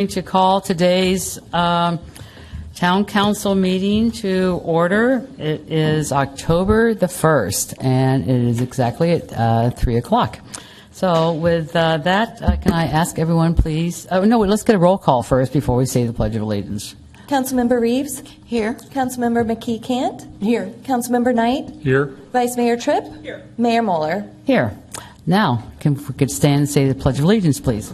To call today's Town Council meeting to order. It is October the 1st, and it is exactly at 3 o'clock. So with that, can I ask everyone, please? Oh, no, let's get a roll call first before we say the Pledge of Allegiance. Councilmember Reeves? Here. Councilmember McKee Cant? Here. Councilmember Knight? Here. Vice Mayor Tripp? Here. Mayor Moeller? Here. Now, if we could stand and say the Pledge of Allegiance, please.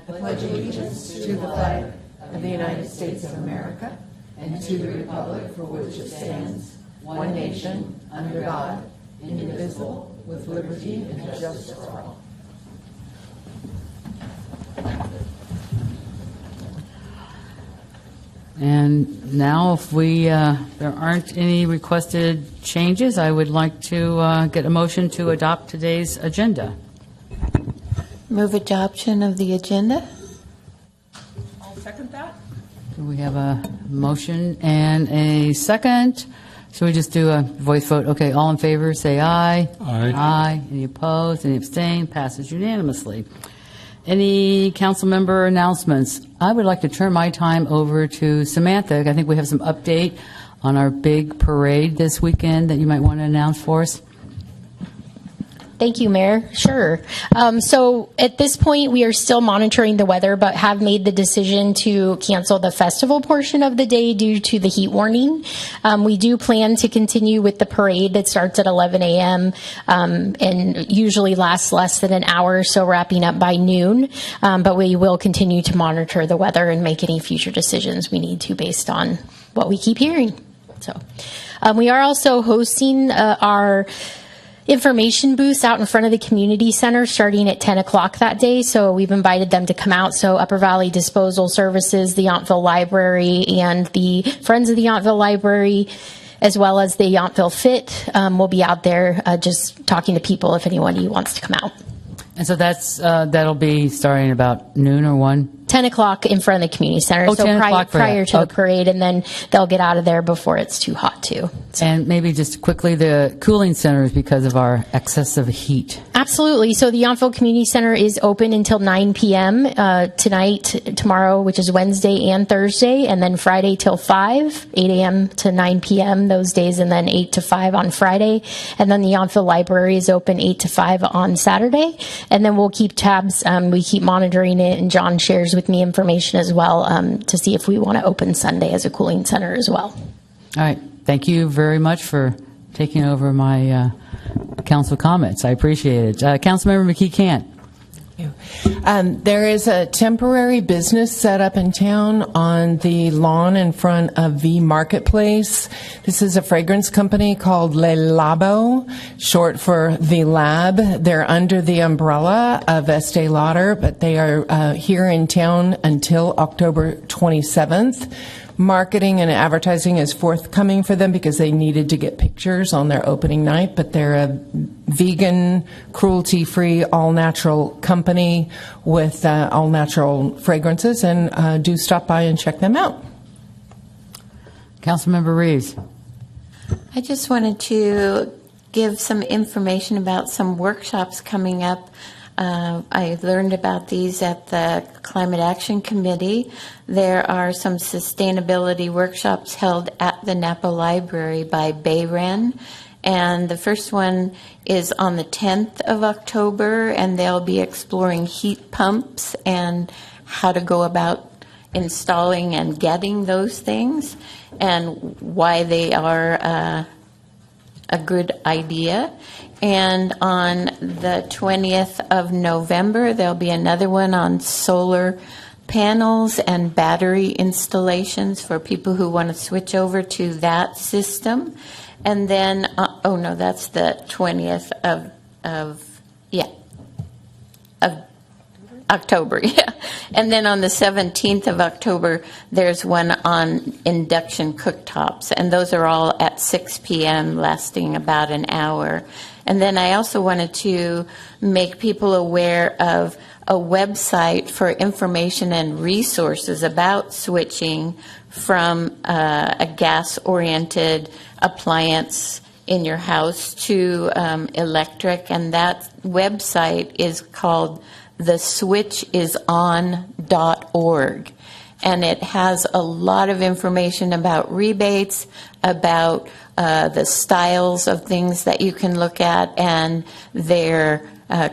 Pledge allegiance to the flag of the United States of America and to the republic for which it stands, one nation, under God, indivisible, with liberty and justice for all. And now, if there aren't any requested changes, I would like to get a motion to adopt today's agenda. Move adoption of the agenda. I'll second that. Do we have a motion and a second? Should we just do a voice vote? Okay, all in favor, say aye. Aye. Aye. Any opposed? Any abstain? Passes unanimously. Any council member announcements? I would like to turn my time over to Samantha. I think we have some update on our big parade this weekend that you might want to announce for us. Thank you, Mayor. Sure. So at this point, we are still monitoring the weather, but have made the decision to cancel the festival portion of the day due to the heat warning. We do plan to continue with the parade that starts at 11 a.m. And usually lasts less than an hour, so wrapping up by noon. But we will continue to monitor the weather and make any future decisions we need to based on what we keep hearing. So we are also hosting our information booths out in front of the community center starting at 10 o'clock that day. So we've invited them to come out. So Upper Valley Disposal Services, the Yountville Library, and the Friends of the Yountville Library, as well as the Yountville Fit, will be out there just talking to people if anyone wants to come out. And so that'll be starting about noon or 1? 10 o'clock in front of the community center. Oh, so 10 o'clock prior to okay. the parade, and then they'll get out of there before it's too hot too. So. And maybe just quickly, the cooling centers because of our excessive heat. Absolutely. So the Yountville Community Center is open until 9 p.m. Tonight, tomorrow, which is Wednesday and Thursday, and then Friday till 5, 8 a.m. to 9 p.m. those days, and then 8 to 5 on Friday. And then the Yountville Library is open 8 to 5 on Saturday. And then we'll keep tabs. We keep monitoring it, and John shares with me information as well to see if we want to open Sunday as a cooling center as well. All right. Thank you very much for taking over my council comments. I appreciate it. Councilmember McKee Cant. There is a temporary business set up in town on the lawn in front of the marketplace. This is a fragrance company called Le Labo, short for The Lab. They're under the umbrella of Estee Lauder, but they are here in town until October 27th. Marketing and advertising is forthcoming for them because they needed to get pictures on their opening night, but they're a vegan, cruelty-free, all-natural company with all-natural fragrances, and do stop by and check them out. Councilmember Reeves. I just wanted to give some information about some workshops coming up. I learned about these at the Climate Action Committee. There are some sustainability workshops held at the Napa Library by Bayren. And the first one is on the 10th of October, and they'll be exploring heat pumps and how to go about installing and getting those things and why they are a good idea. And on the 20th of November, there'll be another one on solar panels and battery installations for people who want to switch over to that system. And then, that's the 20th of October, yeah. And then on the 17th of October, there's one on induction cooktops, and those are all at 6 p.m., lasting about an hour. And then I also wanted to make people aware of a website for information and resources about switching from a gas-oriented appliance in your house to electric, and that website is called the switchison.org. And it has a lot of information about rebates, about the styles of things that you can look at, and their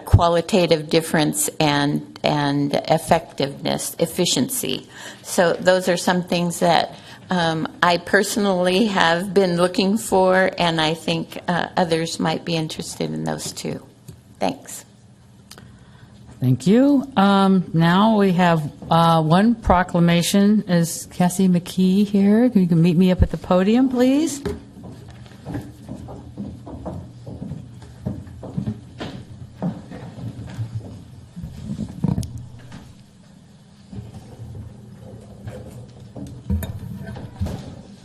qualitative difference and effectiveness, efficiency. So those are some things that I personally have been looking for, and I think others might be interested in those too. Thanks. Thank you. Now we have one proclamation. Is Cassie McKee here? You can meet me up at the podium, please.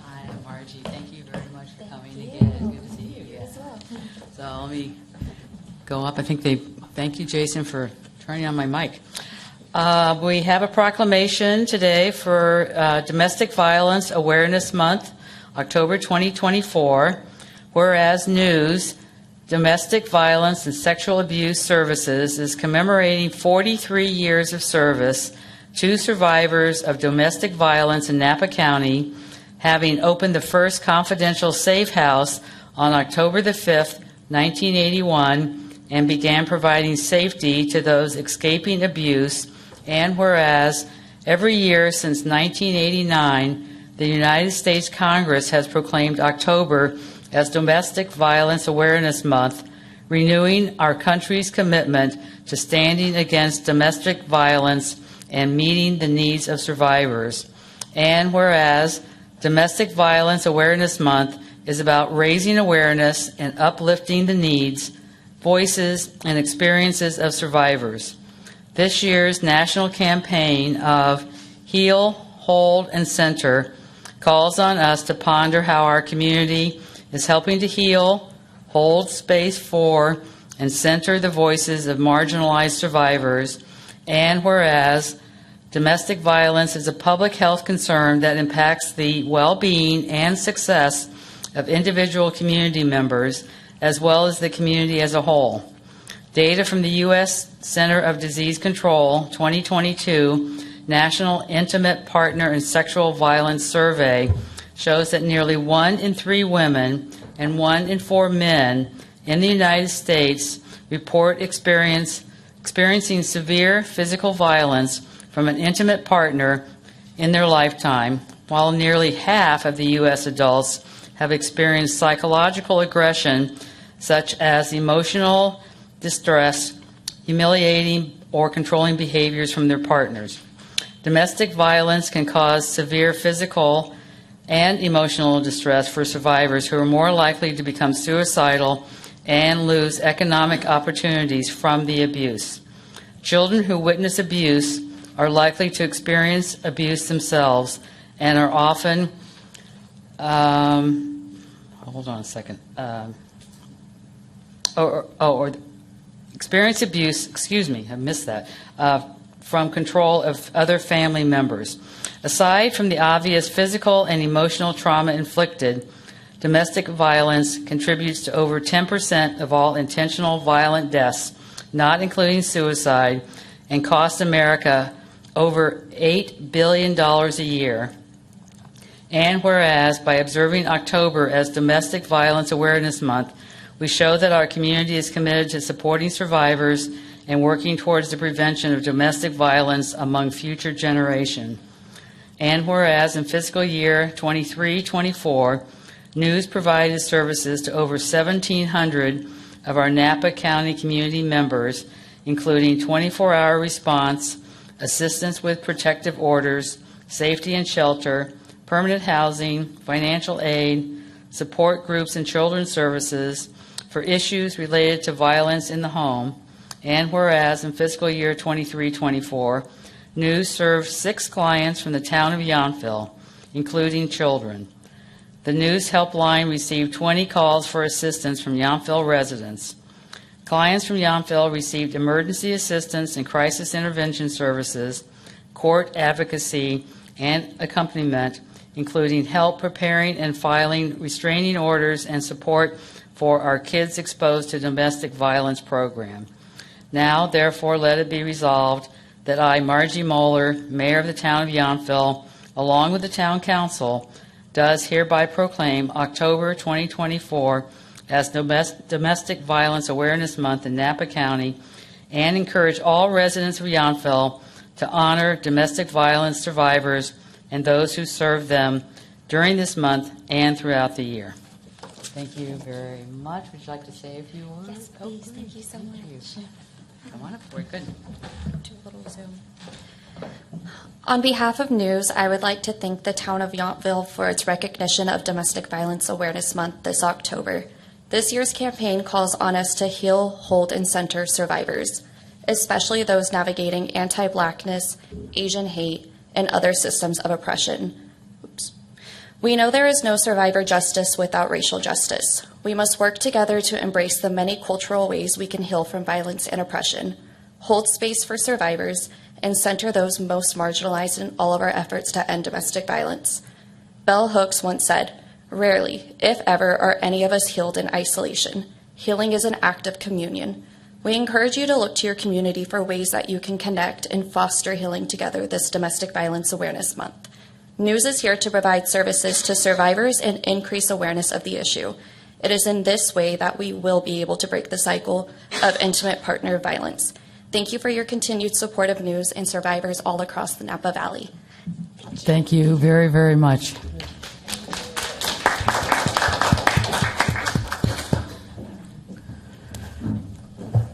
Hi, Margie. Thank you very much for coming again. It's good to see you again. So let me go up. Thank you, Jason, for turning on my mic. We have a proclamation today for Domestic Violence Awareness Month, October 2024. Whereas News, Domestic Violence and Sexual Abuse Services is commemorating 43 years of service to survivors of domestic violence in Napa County, having opened the first confidential safe house on October the 5th, 1981, and began providing safety to those escaping abuse. And whereas every year since 1989, the United States Congress has proclaimed October as Domestic Violence Awareness Month, renewing our country's commitment to standing against domestic violence and meeting the needs of survivors. And whereas Domestic Violence Awareness Month is about raising awareness and uplifting the needs, voices, and experiences of survivors. This year's national campaign of Heal, Hold, and Center calls on us to ponder how our community is helping to heal, hold space for, and center the voices of marginalized survivors. And whereas domestic violence is a public health concern that impacts the well-being and success of individual community members, as well as the community as a whole. Data from the U.S. Center of Disease Control 2022 National Intimate Partner and Sexual Violence Survey shows that nearly 1 in 3 women and 1 in 4 men in the United States report experiencing severe physical violence from an intimate partner in their lifetime, while nearly half of the U.S. adults have experienced psychological aggression such as emotional distress, humiliating or controlling behaviors from their partners. Domestic violence can cause severe physical and emotional distress for survivors who are more likely to become suicidal and lose economic opportunities from the abuse. Children who witness abuse are likely to experience abuse themselves and are often, hold on a second, or experience abuse, I missed that, from control of other family members. Aside from the obvious physical and emotional trauma inflicted, domestic violence contributes to over 10% of all intentional violent deaths, not including suicide, and costs America over $8 billion a year. And whereas by observing October as Domestic Violence Awareness Month, we show that our community is committed to supporting survivors and working towards the prevention of domestic violence among future generations. And whereas in fiscal year 23-24, News provided services to over 1,700 of our Napa County community members, including 24-hour response, assistance with protective orders, safety and shelter, permanent housing, financial aid, support groups and children's services for issues related to violence in the home. And whereas in fiscal year 23-24, News served 6 clients from the town of Yountville, including children. The News helpline received 20 calls for assistance from Yountville residents. Clients from Yountville received emergency assistance and crisis intervention services, court advocacy, and accompaniment, including help preparing and filing restraining orders and support for our Kids Exposed to Domestic Violence program. Now, therefore, let it be resolved that I, Margie Moeller, Mayor of the Town of Yountville, along with the Town Council, does hereby proclaim October 2024 as Domestic Violence Awareness Month in Napa County, and encourage all residents of Yountville to honor domestic violence survivors and those who serve them during this month and throughout the year. Thank you very much. Would you like to say a few words? Yes, please. Thank you so much. Come on up for it. Good. Do a little Zoom. On behalf of News, I would like to thank the Town of Yountville for its recognition of Domestic Violence Awareness Month this October. This year's campaign calls on us to heal, hold, and center survivors, especially those navigating anti-Blackness, Asian hate, and other systems of oppression. We know there is no survivor justice without racial justice. We must work together to embrace the many cultural ways we can heal from violence and oppression, hold space for survivors, and center those most marginalized in all of our efforts to end domestic violence. Bell Hooks once said, "Rarely, if ever, are any of us healed in isolation. Healing is an act of communion." We encourage you to look to your community for ways that you can connect and foster healing together this Domestic Violence Awareness Month. News is here to provide services to survivors and increase awareness of the issue. It is in this way that we will be able to break the cycle of intimate partner violence. Thank you for your continued support of News and survivors all across the Napa Valley. Thank you very, very much.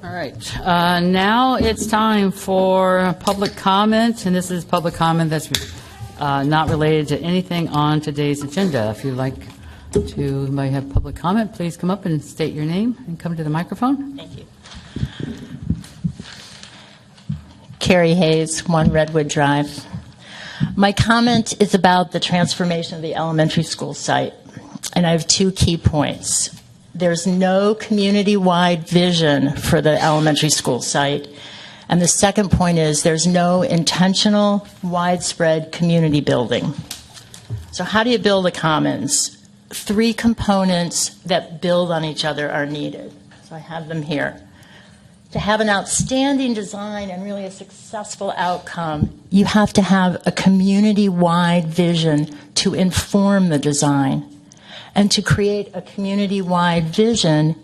All right. Now it's time for public comment, and this is public comment that's not related to anything on today's agenda. If you'd like to, might have public comment, please come up and state your name and come to the microphone. Thank you. Carrie Hayes, 1 Redwood Drive. My comment is about the transformation of the elementary school site, and I have 2 key points. There's no community-wide vision for the elementary school site, and the second point is there's no intentional, widespread community building. So how do you build a commons? 3 components that build on each other are needed. So I have them here. To have an outstanding design and really a successful outcome, you have to have a community-wide vision to inform the design. And to create a community-wide vision,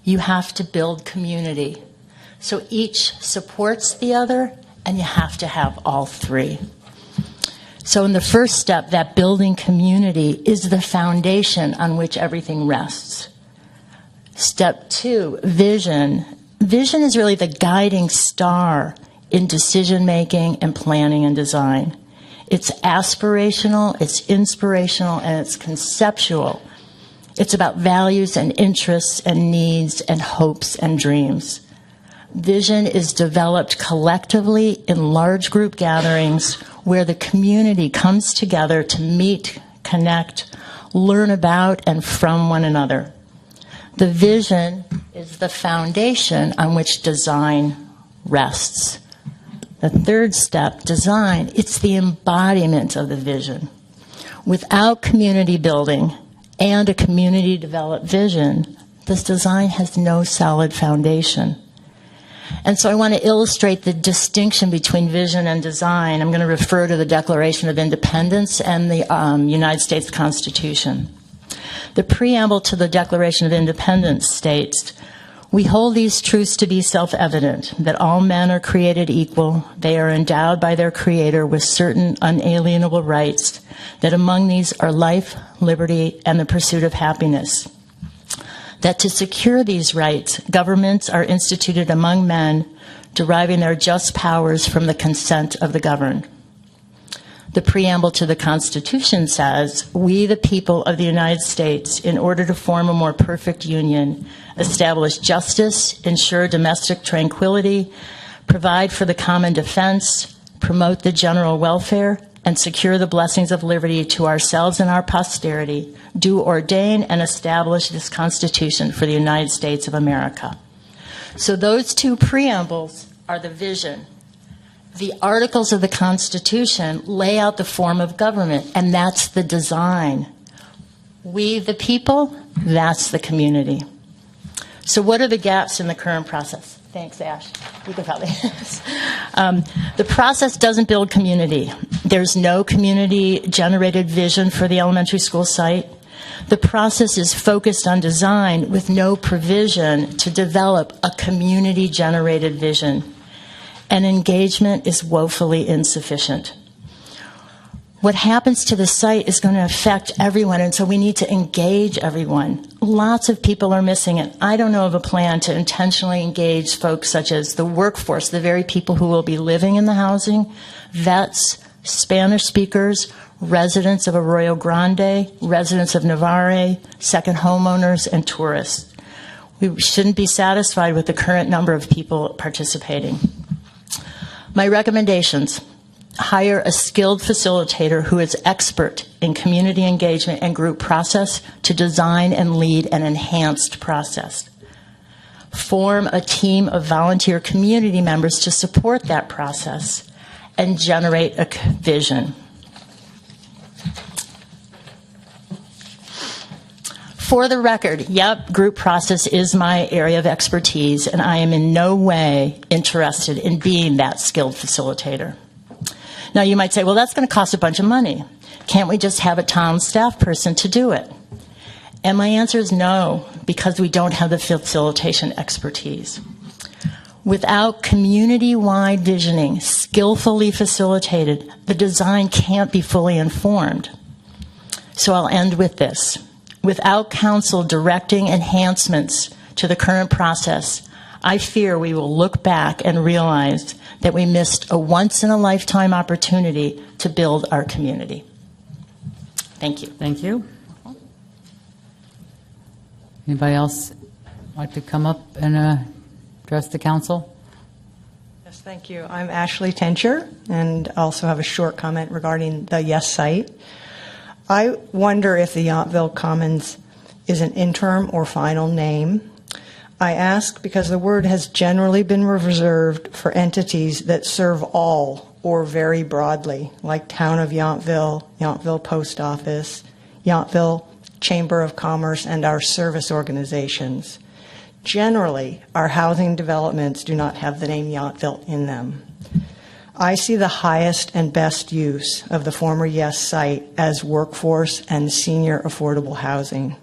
you have to build community. So each supports the other, and you have to have all 3. So in the first step, that building community is the foundation on which everything rests. Step 2, vision. Vision is really the guiding star in decision-making and planning and design. It's aspirational, it's inspirational, and it's conceptual. It's about values and interests and needs and hopes and dreams. Vision is developed collectively in large group gatherings where the community comes together to meet, connect, learn about and from one another. The vision is the foundation on which design rests. The third step, design, it's the embodiment of the vision. Without community building and a community-developed vision, this design has no solid foundation. And so I want to illustrate the distinction between vision and design. I'm going to refer to the Declaration of Independence and the United States Constitution. The preamble to the Declaration of Independence states, "We hold these truths to be self-evident, that all men are created equal, they are endowed by their Creator with certain unalienable rights, that among these are life, liberty, and the pursuit of happiness. That to secure these rights, governments are instituted among men, deriving their just powers from the consent of the governed." The preamble to the Constitution says, "We, the people of the United States, in order to form a more perfect union, establish justice, ensure domestic tranquility, provide for the common defense, promote the general welfare, and secure the blessings of liberty to ourselves and our posterity, do ordain and establish this Constitution for the United States of America." So those 2 preambles are the vision. The articles of the Constitution lay out the form of government, and that's the design. We, the people, that's the community. So what are the gaps in the current process? Thanks, Ash. You can probably. The process doesn't build community. There's no community-generated vision for the elementary school site. The process is focused on design with no provision to develop a community-generated vision. And engagement is woefully insufficient. What happens to the site is going to affect everyone, and so we need to engage everyone. Lots of people are missing it. I don't know of a plan to intentionally engage folks such as the workforce, the very people who will be living in the housing, vets, Spanish speakers, residents of Arroyo Grande, residents of Navarre, second homeowners, and tourists. We shouldn't be satisfied with the current number of people participating. My recommendations: hire a skilled facilitator who is expert in community engagement and group process to design and lead an enhanced process. Form a team of volunteer community members to support that process and generate a vision. For the record, yep, group process is my area of expertise, and I am in no way interested in being that skilled facilitator. Now, you might say, well, that's going to cost a bunch of money. Can't we just have a town staff person to do it? And my answer is no, because we don't have the facilitation expertise. Without community-wide visioning, skillfully facilitated, the design can't be fully informed. So I'll end with this. Without council directing enhancements to the current process, I fear we will look back and realize that we missed a once-in-a-lifetime opportunity to build our community. Thank you. Thank you. Anybody else like to come up and address the council? Yes, thank you. I'm Ashley Tencher, and also have a short comment regarding the Yes site. I wonder if the Yountville Commons is an interim or final name. I ask because the word has generally been reserved for entities that serve all or very broadly, like Town of Yountville, Yountville Post Office, Yountville Chamber of Commerce, and our service organizations. Generally, our housing developments do not have the name Yountville in them. I see the highest and best use of the former Yes site as workforce and senior affordable housing.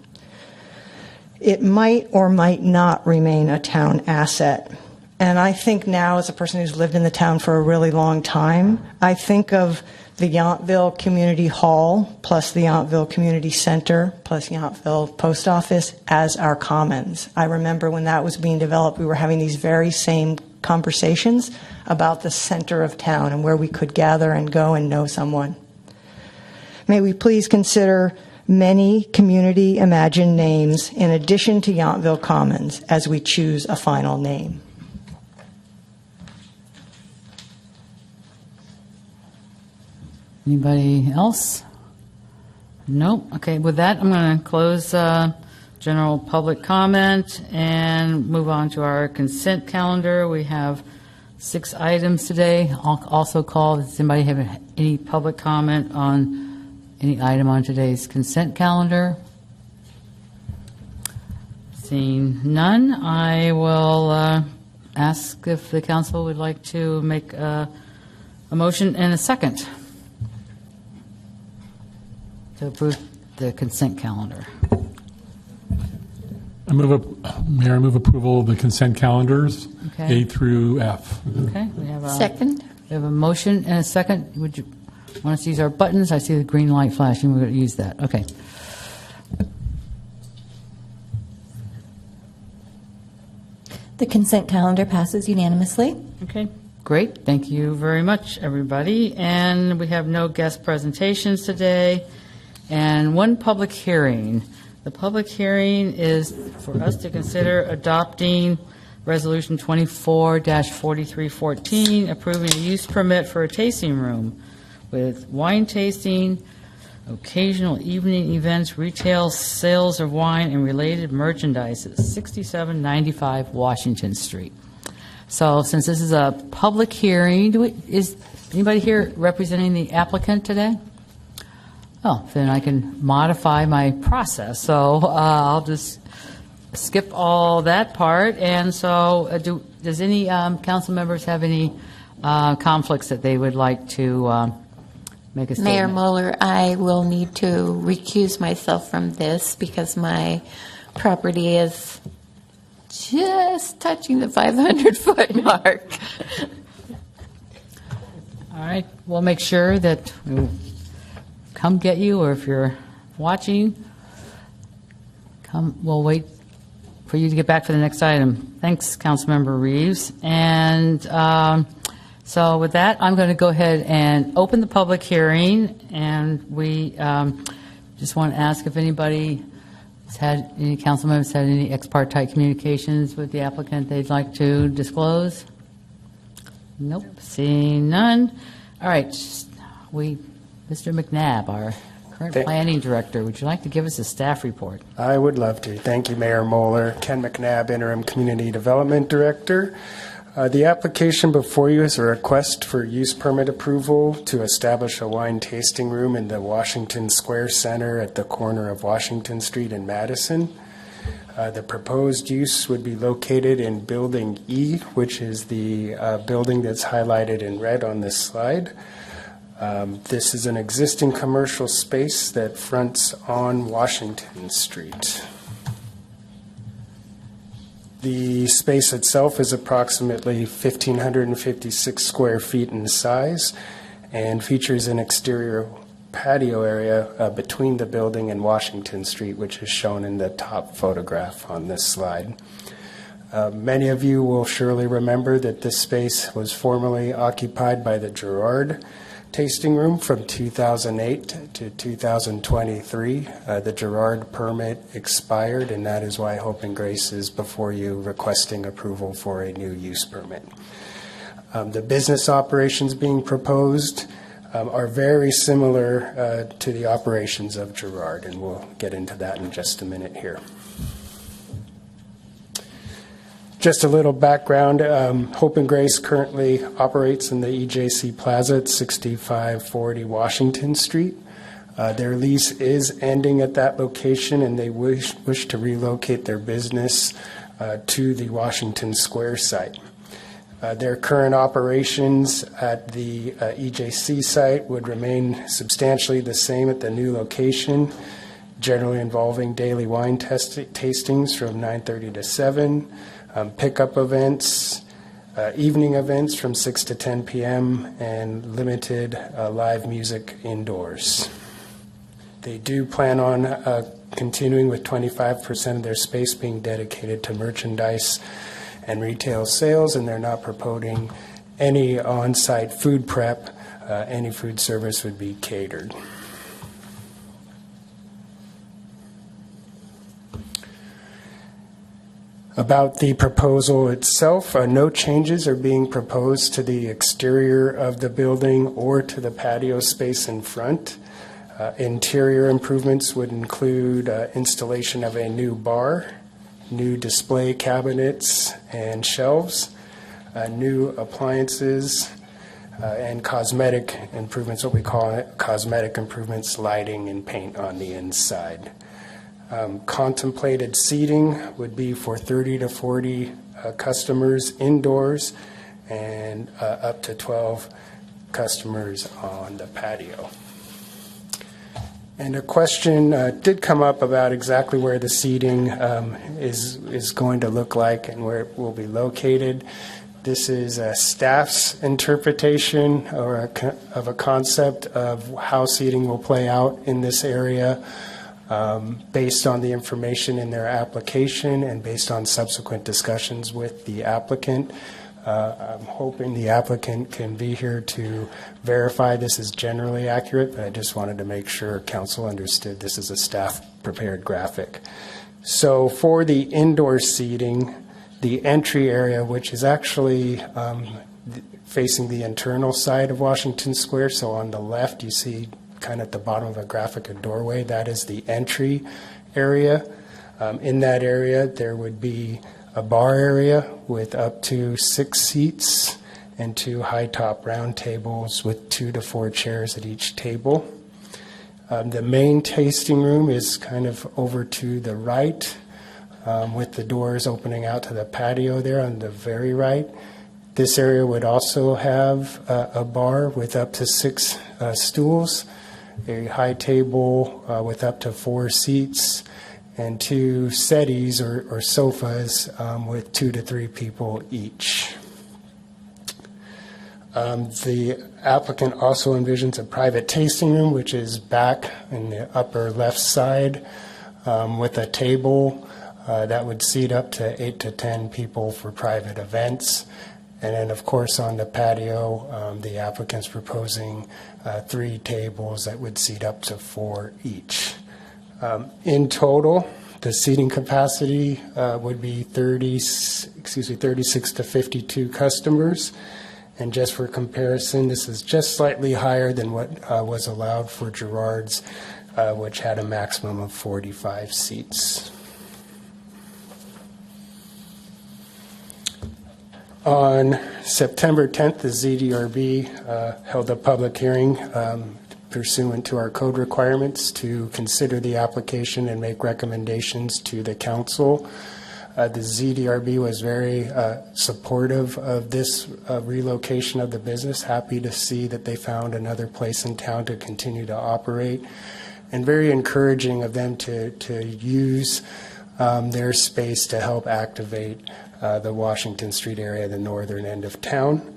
It might or might not remain a town asset. And I think now, as a person who's lived in the town for a really long time, I think of the Yountville Community Hall plus the Yountville Community Center plus Yountville Post Office as our commons. I remember when that was being developed, we were having these very same conversations about the center of town and where we could gather and go and know someone. May we please consider many community imagined names in addition to Yountville Commons as we choose a final name. Anybody else? Nope. Okay, with that, I'm going to close general public comment and move on to our consent calendar. We have 6 items today. I'll also call, does anybody have any public comment on any item on today's consent calendar? Seeing none, I will ask if the council would like to make a motion and a second to approve the consent calendar. Mayor, I move approval of the consent calendars, Okay. A through F. Okay, we have Second? We have a motion and a second. Would you want us to use our buttons? I see the green light flashing. We're going to use that. Okay. The consent calendar passes unanimously. Okay, great. Thank you very much, everybody. And we have no guest presentations today and one public hearing. The public hearing is for us to consider adopting Resolution 24-4314, approving a use permit for a tasting room with wine tasting, occasional evening events, retail sales of wine, and related merchandise at 6795 Washington Street. So since this is a public hearing, is anybody here representing the applicant today? Oh, then I can modify my process. So I'll just skip all that part. And so Does any council members have any conflicts that they would like to make a statement? Mayor Moeller, I will need to recuse myself from this because my property is just touching the 500-foot mark. All right, we'll make sure that we come get you, or if you're watching, we'll wait for you to get back for the next item. Thanks, Councilmember Reeves. And so with that, I'm going to go ahead and open the public hearing, and we just want to ask if anybody has had, any council members had any ex parte communications with the applicant they'd like to disclose? Nope, seeing none. All right, Mr. McNabb, our current planning director, would you like to give us a staff report? I would love to. Thank you, Mayor Moeller. Ken McNabb, Interim Community Development Director. The application before you is a request for use permit approval to establish a wine tasting room in the Washington Square Center at the corner of Washington Street and Madison. The proposed use would be located in Building E, which is the building that's highlighted in red on this slide. This is an existing commercial space that fronts on Washington Street. The space itself is approximately 1,556 square feet in size and features an exterior patio area between the building and Washington Street, which is shown in the top photograph on this slide. Many of you will surely remember that this space was formerly occupied by the Gerard Tasting Room from 2008 to 2023. The Gerard permit expired, and that is why Hope and Grace is before you requesting approval for a new use permit. The business operations being proposed are very similar to the operations of Gerard, and we'll get into that in just a minute here. Just a little background, Hope and Grace currently operates in the EJC Plaza at 6540 Washington Street. Their lease is ending at that location, and they wish to relocate their business to the Washington Square site. Their current operations at the EJC site would remain substantially the same at the new location, generally involving daily wine tastings from 9:30 to 7, pickup events, evening events from 6 to 10 p.m., and limited live music indoors. They do plan on continuing with 25% of their space being dedicated to merchandise and retail sales, and they're not proposing any on-site food prep. Any food service would be catered. About the proposal itself, no changes are being proposed to the exterior of the building or to the patio space in front. Interior improvements would include installation of a new bar, new display cabinets and shelves, new appliances, and cosmetic improvements, what we call cosmetic improvements, lighting and paint on the inside. Contemplated seating would be for 30 to 40 customers indoors and up to 12 customers on the patio. And a question did come up about exactly where the seating is going to look like and where it will be located. This is a staff's interpretation of a concept of how seating will play out in this area based on the information in their application and based on subsequent discussions with the applicant. I'm hoping the applicant can be here to verify this is generally accurate, but I just wanted to make sure council understood this is a staff-prepared graphic. So for the indoor seating, the entry area, which is actually facing the internal side of Washington Square, so on the left you see kind of at the bottom of the graphic a doorway, that is the entry area. In that area there would be a bar area with up to 6 seats and 2 high-top round tables with 2 to 4 chairs at each table. The main tasting room is kind of over to the right. with the doors opening out to the patio there on the very right. This area would also have a bar with up to 6 stools, a high table with up to 4 seats, and 2 settees or sofas with 2 to 3 people each. The applicant also envisions a private tasting room, which is back in the upper left side, with a table that would seat up to 8 to 10 people for private events. And then, of course, on the patio, the applicant's proposing 3 tables that would seat up to 4 each. In total, the seating capacity would be 36 to 52 customers. And just for comparison, this is just slightly higher than what was allowed for Gerard's, which had a maximum of 45 seats. On September 10th, the ZDRB held a public hearing pursuant to our code requirements to consider the application and make recommendations to the council. The ZDRB was very supportive of this relocation of the business, happy to see that they found another place in town to continue to operate, and very encouraging of them to use their space to help activate the Washington Street area, the northern end of town.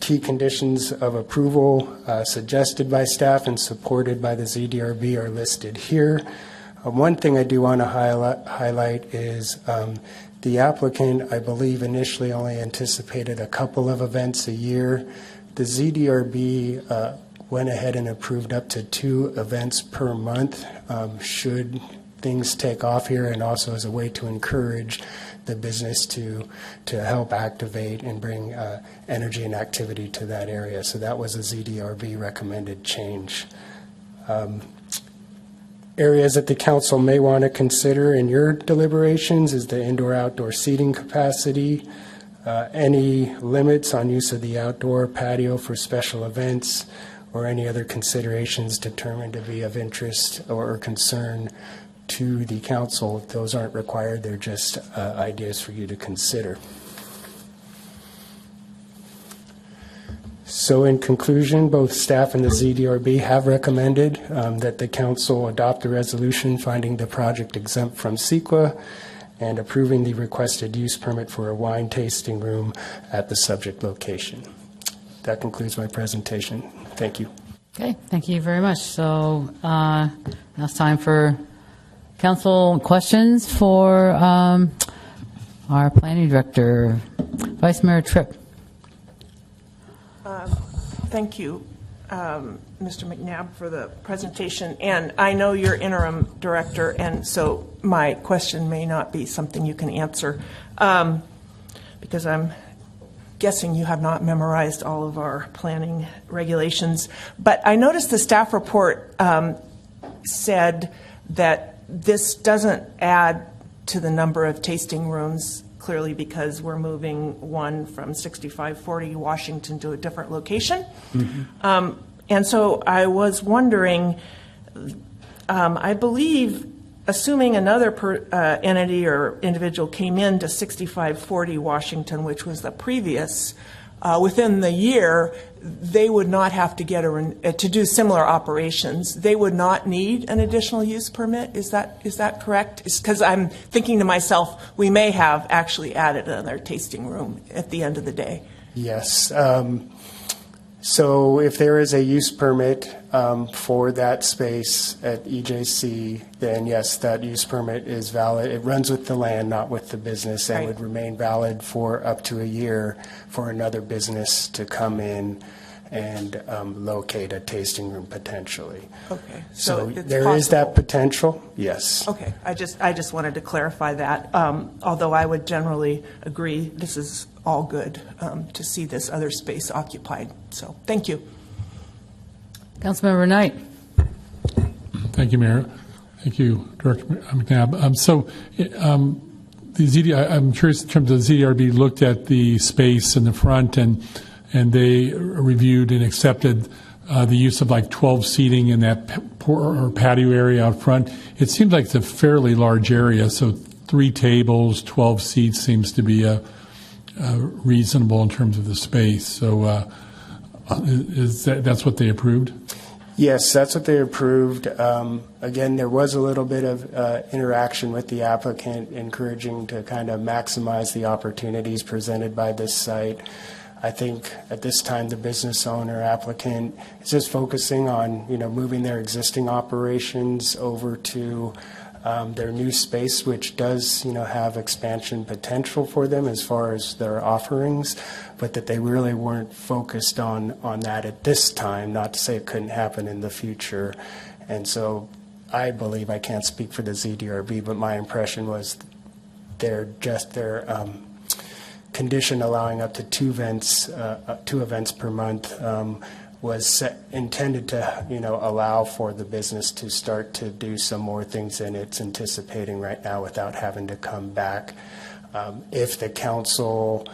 Key conditions of approval suggested by staff and supported by the ZDRB are listed here. One thing I do want to highlight is the applicant, I believe, initially only anticipated a couple of events a year. The ZDRB went ahead and approved up to 2 events per month should things take off here, and also as a way to encourage the business to help activate and bring energy and activity to that area. So that was a ZDRB recommended change. Areas that the council may want to consider in your deliberations is the indoor-outdoor seating capacity, any limits on use of the outdoor patio for special events, or any other considerations determined to be of interest or concern to the council. If those aren't required, they're just ideas for you to consider. So in conclusion, both staff and the ZDRB have recommended that the council adopt a resolution finding the project exempt from CEQA and approving the requested use permit for a wine tasting room at the subject location. That concludes my presentation. Thank you. Okay, thank you very much. So now it's time for council questions for our planning director, Vice Mayor Tripp. Thank you, Mr. McNabb, for the presentation. And I know you're interim director, and so my question may not be something you can answer because I'm guessing you have not memorized all of our planning regulations. But I noticed the staff report said that this doesn't add to the number of tasting rooms, clearly because we're moving one from 6540 Washington to a different location. Mm-hmm. And so I was wondering, I believe, assuming another entity or individual came into 6540 Washington, which was the previous, within the year, they would not have to get to do similar operations. They would not need an additional use permit. Is that correct? Because I'm thinking to myself, we may have actually added another tasting room at the end of the day. Yes. So if there is a use permit for that space at EJC, then yes, that use permit is valid. It runs with the land, not with the business, and would remain valid for up to a year for another business to come in and locate a tasting room potentially. Okay. So it's there possible. Is that potential? Yes. Okay. I just wanted to clarify that. Although I would generally agree, this is all good to see this other space occupied. So thank you. Councilmember Knight. Thank you, Mayor. Thank you, Director McNabb. I'm curious in terms of the ZDRB looked at the space in the front and they reviewed and accepted the use of like 12 seating in that patio area out front. It seems like it's a fairly large area, so 3 tables, 12 seats seems to be reasonable in terms of the space. So that's what they approved? Yes, that's what they approved. Again, there was a little bit of interaction with the applicant, encouraging to kind of maximize the opportunities presented by this site. I think at this time the business owner applicant is just focusing on, moving their existing operations over to their new space, which does, have expansion potential for them as far as their offerings, but that they really weren't focused on that at this time, not to say it couldn't happen in the future. And so I believe, I can't speak for the ZDRB, but my impression was their condition allowing up to 2 events per month was intended to, allow for the business to start to do some more things than it's anticipating right now without having to come back. If the council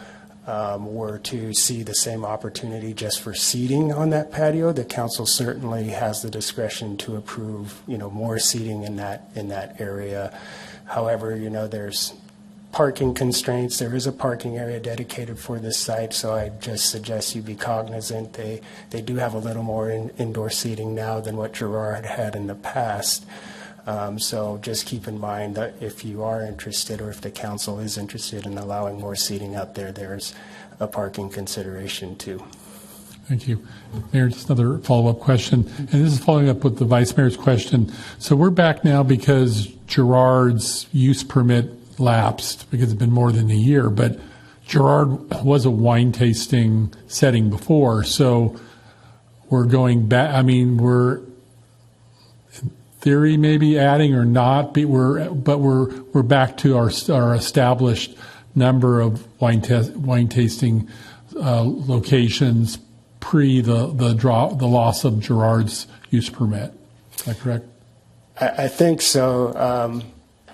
were to see the same opportunity just for seating on that patio, the council certainly has the discretion to approve, more seating in that area. However, there's parking constraints. There is a parking area dedicated for this site, so I just suggest you be cognizant. They do have a little more indoor seating now than what Girard had in the past. So just keep in mind that if you are interested, or if the council is interested in allowing more seating out there, there's a parking consideration too. Thank you. Mayor, just another follow-up question, and this is following up with the Vice Mayor's question. So we're back now because Girard's use permit lapsed, because it's been more than a year, but Girard was a wine tasting setting before, so we're going back. I mean, we're in theory maybe adding or not, but we're back to our established number of wine tasting locations pre the loss of Girard's use permit. Is that correct? I think so.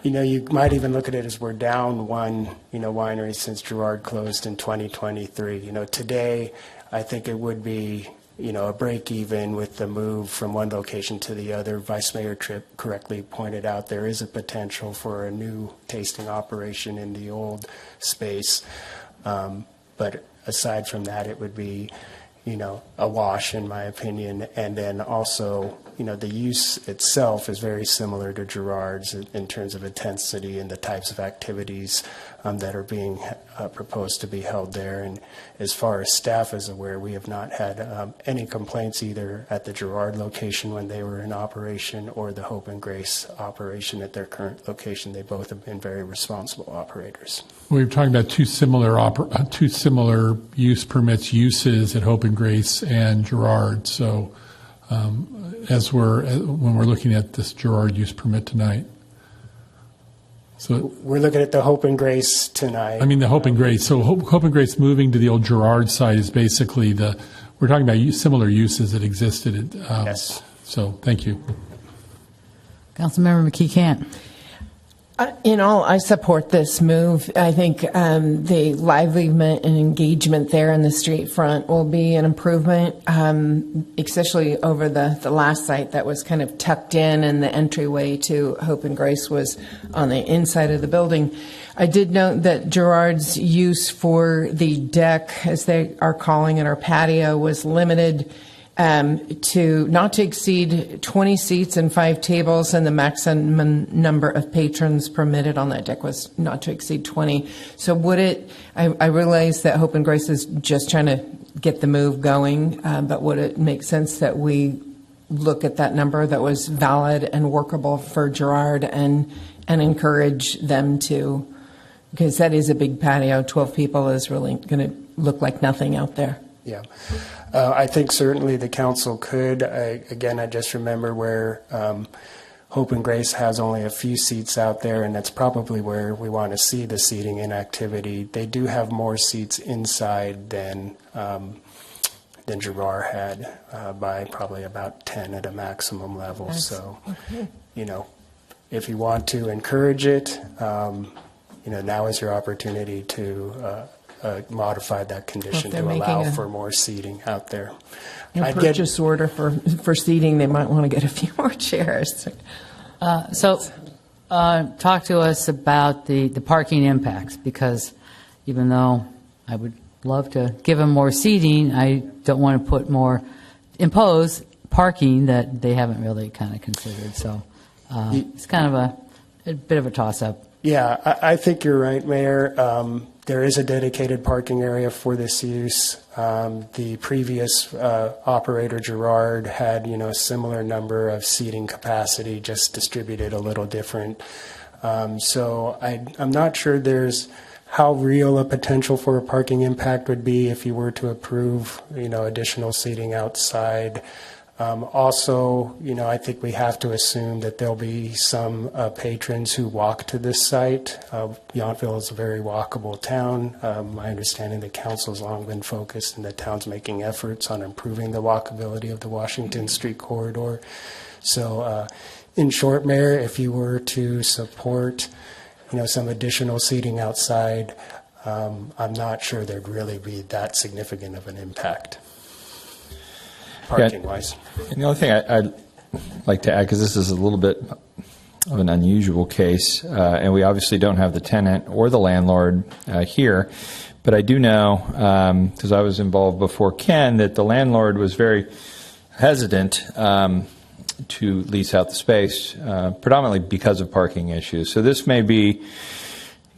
You might even look at it as we're down one, winery since Girard closed in 2023. Today, I think it would be, a break even with the move from one location to the other. Vice Mayor Tripp correctly pointed out there is a potential for a new tasting operation in the old space. But aside from that, it would be, a wash in my opinion. And then also, the use itself is very similar to Girard's in terms of intensity and the types of activities that are being proposed to be held there. And as far as staff is aware, we have not had any complaints either at the Girard location when they were in operation or the Hope and Grace operation at their current location. They both have been very responsible operators. We're talking about two similar use permits uses at Hope and Grace and Girard. So when we're looking at this Girard use permit tonight. So we're looking at the Hope and Grace tonight. I mean the Hope and Grace. So Hope and Grace moving to the old Girard site is basically we're talking about similar uses that existed. Yes. So thank you. Councilmember McKee Cant. I support this move. I think the livelihood and engagement there in the street front will be an improvement, especially over the last site that was kind of tucked in, and the entryway to Hope and Grace was on the inside of the building. I did note that Girard's use for the deck, as they are calling it, our patio, was limited to not to exceed 20 seats and 5 tables, and the maximum number of patrons permitted on that deck was not to exceed 20. So I realize that Hope and Grace is just trying to get the move going, but would it make sense that we look at that number that was valid and workable for Girard and encourage them to, because that is a big patio. 12 people is really going to look like nothing out there. Yeah. I think certainly the council could. I just remember where Hope and Grace has only a few seats out there, and that's probably where we want to see the seating and activity. They do have more seats inside than Girard had by probably about 10 at a maximum level. So, if you want to encourage it, now is your opportunity to modify that condition to allow for more seating out there. Purchase order for seating, they might want to get a few more chairs. So talk to us about the parking impacts, because even though I would love to give them more seating, I don't want to impose parking that they haven't really kind of considered. So it's kind of a bit of a toss-up. Yeah, I think you're right, Mayor. There is a dedicated parking area for this use. The previous operator, Gerard, had a similar number of seating capacity, just distributed a little different. So I'm not sure there's how real a potential for a parking impact would be if you were to approve additional seating outside. Also, I think we have to assume that there'll be some patrons who walk to this site. Yountville is a very walkable town. My understanding, the council's long been focused and the town's making efforts on improving the walkability of the Washington Street corridor. So, in short, Mayor, if you were to support, some additional seating outside, I'm not sure there'd really be that significant of an impact. Parking-wise. And the only thing I'd like to add, because this is a little bit of an unusual case, and we obviously don't have the tenant or the landlord here, but I do know, because I was involved before Ken, that the landlord was very hesitant to lease out the space, predominantly because of parking issues. So this may be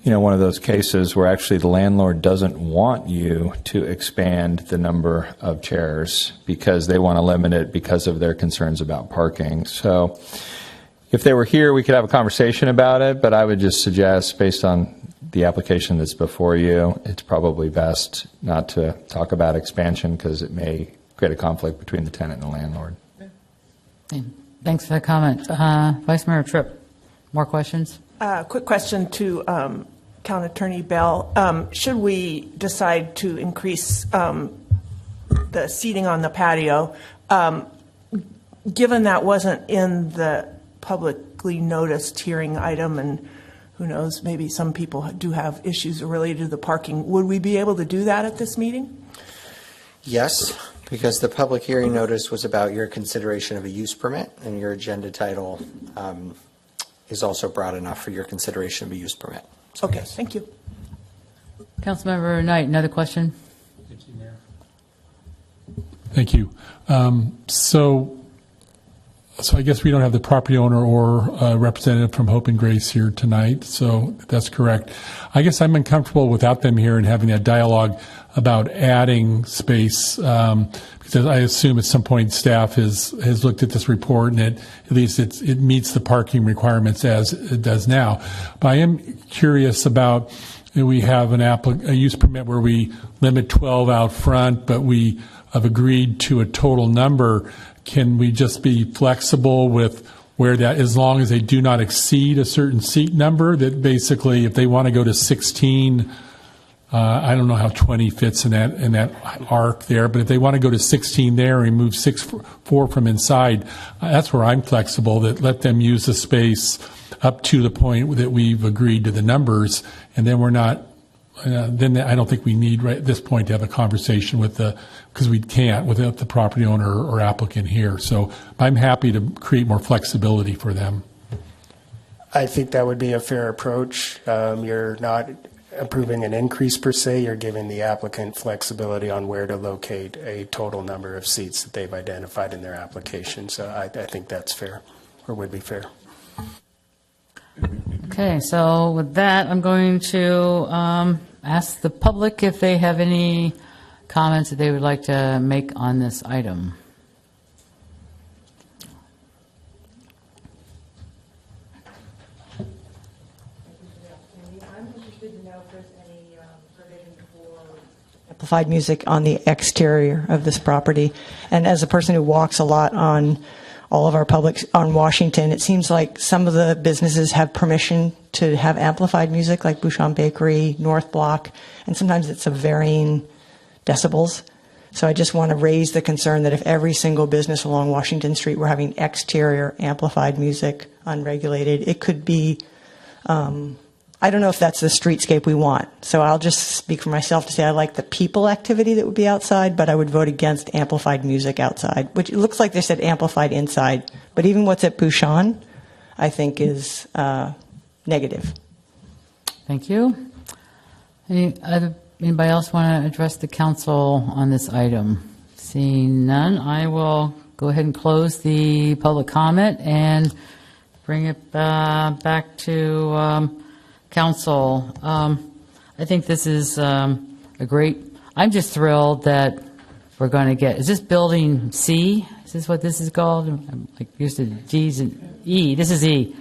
one of those cases where actually the landlord doesn't want you to expand the number of chairs because they want to limit it because of their concerns about parking. So if they were here, we could have a conversation about it, but I would just suggest, based on the application that's before you, it's probably best not to talk about expansion because it may create a conflict between the tenant and the landlord. Thanks for the comment. Vice Mayor Tripp, more questions? Quick question to Town Attorney Bell. Should we decide to increase the seating on the patio, given that wasn't in the publicly noticed hearing item, and who knows, maybe some people do have issues related to the parking, would we be able to do that at this meeting? Yes, because the public hearing notice was about your consideration of a use permit, and your agenda title is also broad enough for your consideration of a use permit. So Okay, yes. Thank you. Councilmember Knight, another question? Thank you, Mayor. Thank you. So I guess we don't have the property owner or representative from Hope and Grace here tonight, so that's correct. I guess I'm uncomfortable without them here and having that dialogue about adding space, because I assume at some point staff has looked at this report and at least it meets the parking requirements as it does now. But I am curious about, we have a use permit where we limit 12 out front, but we have agreed to a total number. Can we just be flexible with where that, as long as they do not exceed a certain seat number, that basically if they want to go to 16, I don't know how 20 fits in that arc there, but if they want to go to 16 there and remove 4 from inside, that's where I'm flexible, that let them use the space up to the point that we've agreed to the numbers, and then we're not, then I don't think we need right at this point to have a conversation with because we can't without the property owner or applicant here. So I'm happy to create more flexibility for them. I think that would be a fair approach. You're not approving an increase per se, you're giving the applicant flexibility on where to locate a total number of seats that they've identified in their application. So I think that's fair, or would be fair. Okay, so with that, I'm going to ask the public if they have any comments that they would like to make on this item. I'm interested to know if there's any provision for amplified music on the exterior of this property. And as a person who walks a lot on all of our public on Washington, it seems like some of the businesses have permission to have amplified music, like Bouchon Bakery, North Block, and sometimes it's of varying decibels. So I just want to raise the concern that if every single business along Washington Street were having exterior amplified music unregulated, it could be, I don't know if that's the streetscape we want. So I'll just speak for myself to say I like the people activity that would be outside, but I would vote against amplified music outside, which it looks like they said amplified inside. But even what's at Bouchon, I think is negative. Thank you. Anybody else want to address the council on this item? Seeing none, I will go ahead and close the public comment and bring it back to council. I think this is a great, I'm just thrilled that we're going to get, is this building C? Is this what this is called? I'm like used to G's and E. This is E.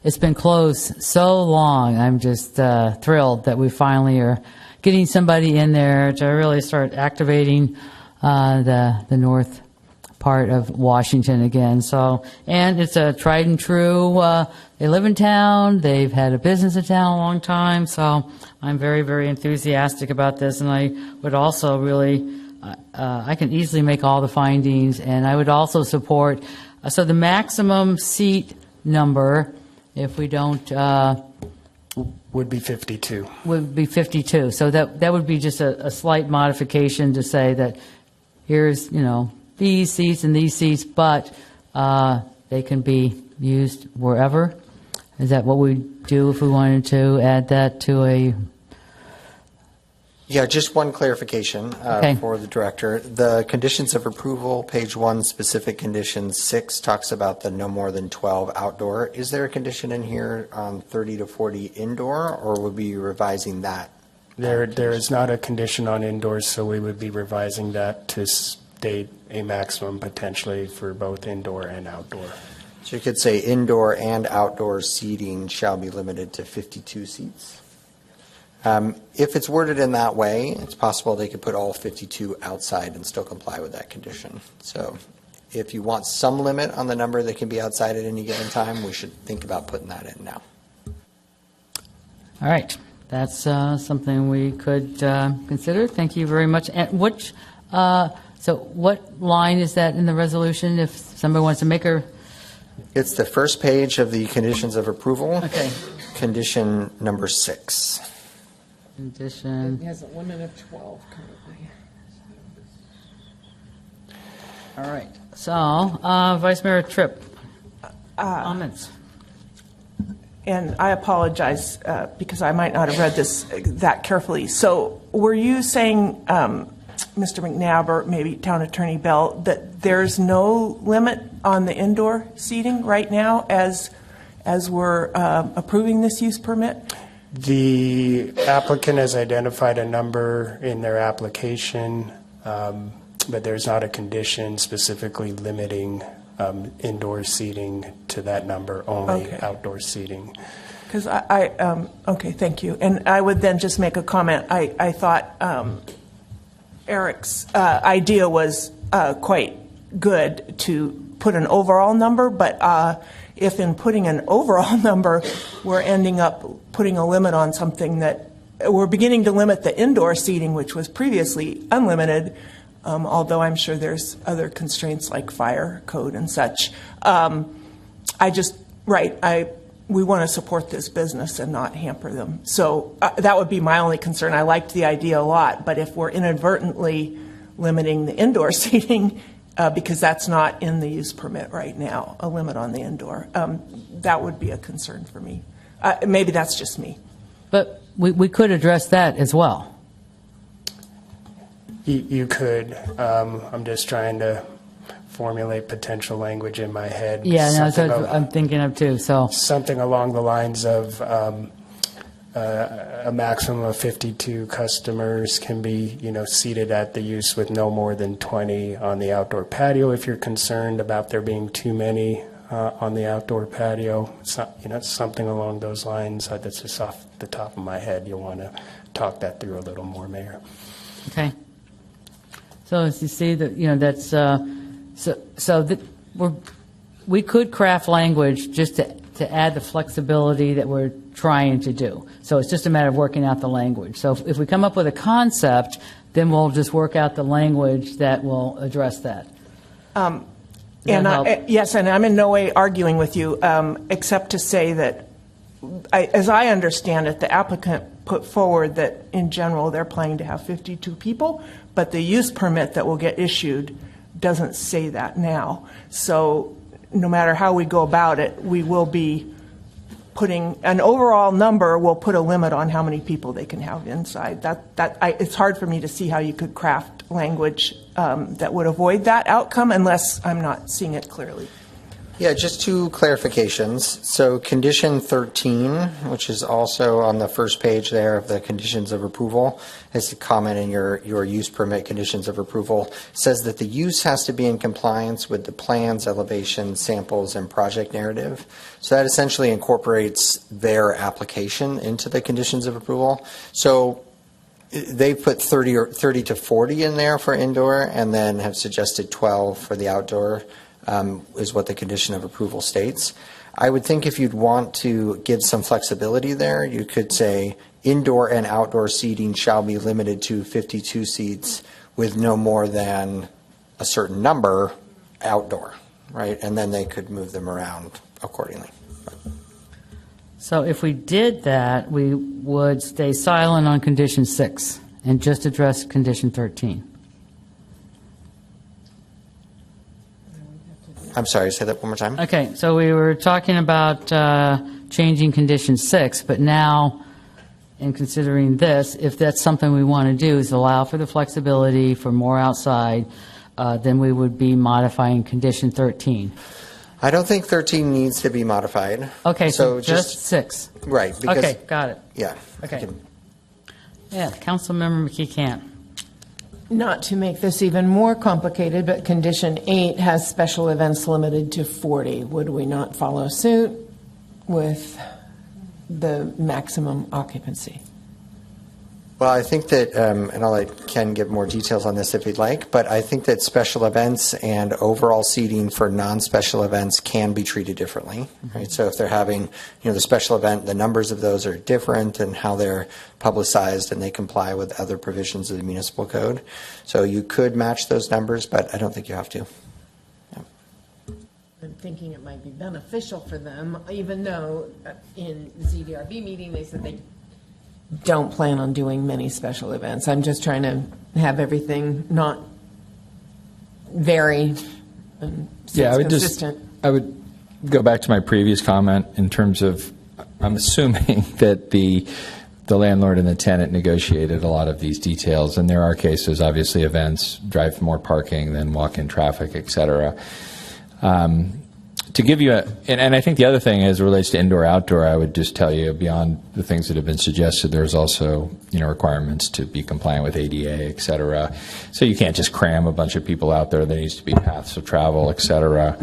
It's been closed so long. I'm just thrilled that we finally are getting somebody in there to really start activating the north part of Washington again. So, and it's a tried and true. They live in town. They've had a business in town a long time. So I'm very, very enthusiastic about this. And I would also really, I can easily make all the findings. And I would also support, so the maximum seat number, if we don't, would be 52. Would be 52. So that would be just a slight modification to say that here's, these seats and these seats, but they can be used wherever. Is that what we do if we wanted to add that to a? Yeah, just one clarification Okay. for the director. The conditions of approval, page 1, specific condition 6 talks about the no more than 12 outdoor. Is there a condition in here on 30 to 40 indoor, or would we be revising that? There is not a condition on indoors, so we would be revising that to state a maximum potentially for both indoor and outdoor. So you could say indoor and outdoor seating shall be limited to 52 seats. If it's worded in that way, it's possible they could put all 52 outside and still comply with that condition. So if you want some limit on the number that can be outside at any given time, we should think about putting that in now. All right. That's something we could consider. Thank you very much. And so what line is that in the resolution if somebody wants to make her? It's the first page of the conditions of approval. Okay. Condition number 6. Condition. It has a limit of 12 currently. All right. So, Vice Mayor Tripp, comments. And I apologize because I might not have read this that carefully. So were you saying, Mr. McNabb or maybe Town Attorney Bell, that there's no limit on the indoor seating right now as we're approving this use permit? The applicant has identified a number in their application, but there's not a condition specifically limiting indoor seating to that number, only Okay. outdoor seating. Because okay, thank you. And I would then just make a comment. I thought Eric's idea was quite good to put an overall number, but if in putting an overall number, we're ending up putting a limit on something that we're beginning to limit the indoor seating, which was previously unlimited, although I'm sure there's other constraints like fire code and such. We want to support this business and not hamper them. So that would be my only concern. I liked the idea a lot, but if we're inadvertently limiting the indoor seating, because that's not in the use permit right now, a limit on the indoor, that would be a concern for me. Maybe that's just me. But we could address that as well. You could. I'm just trying to formulate potential language in my head. Yeah, no, that's Something what I'm thinking of too. So something along the lines of a maximum of 52 customers can be, seated at the use with no more than 20 on the outdoor patio. If you're concerned about there being too many on the outdoor patio, something along those lines. That's just off the top of my head. You'll want to talk that through a little more, Mayor. okay. So as you see that that's we could craft language just to add the flexibility that we're trying to do. So it's just a matter of working out the language. So if we come up with a concept, then we'll just work out the language that will address that. Yes, and I'm in no way arguing with you, except to say that, as I understand it, the applicant put forward that in general they're planning to have 52 people, but the use permit that will get issued doesn't say that now. So no matter how we go about it, we will be putting an overall number, will put a limit on how many people they can have inside. It's hard for me to see how you could craft language that would avoid that outcome unless I'm not seeing it clearly. Yeah, just two clarifications. So condition 13, which is also on the first page there of the conditions of approval, as a comment in your use permit conditions of approval, says that the use has to be in compliance with the plans, elevations, samples, and project narrative. So that essentially incorporates their application into the conditions of approval. So they put 30 to 40 in there for indoor, and then have suggested 12 for the outdoor. Is what the condition of approval states. I would think if you'd want to give some flexibility there, you could say indoor and outdoor seating shall be limited to 52 seats with no more than a certain number outdoor, right? And then they could move them around accordingly. So if we did that, we would stay silent on condition 6 and just address condition 13. I'm sorry, say that one more time. Okay, so we were talking about changing condition 6, but now, in considering this, if that's something we want to do is allow for the flexibility for more outside, then we would be modifying condition 13. I don't think 13 needs to be modified. Okay, so just 6. Right. Because, okay, got it. Yeah. Okay. Yeah, Councilmember McKee can't. Not to make this even more complicated, but condition 8 has special events limited to 40. Would we not follow suit with the maximum occupancy? Well, I think that, and I'll let Ken give more details on this if he'd like, but I think that special events and overall seating for non-special events can be treated differently, right? So if they're having, the special event, the numbers of those are different and how they're publicized, and they comply with other provisions of the municipal code. So you could match those numbers, but I don't think you have to. I'm thinking it might be beneficial for them, even though in the ZDRB meeting they said they don't plan on doing many special events. I'm just trying to have everything not vary and Yeah, consistent. I would go back to my previous comment in terms of, I'm assuming that the landlord and the tenant negotiated a lot of these details, and there are cases, obviously, events drive more parking than walk-in traffic, et cetera. To give you and I think the other thing is relates to indoor outdoor, I would just tell you beyond the things that have been suggested, there's also, requirements to be compliant with ADA, et cetera. So you can't just cram a bunch of people out there. There needs to be paths of travel, et cetera.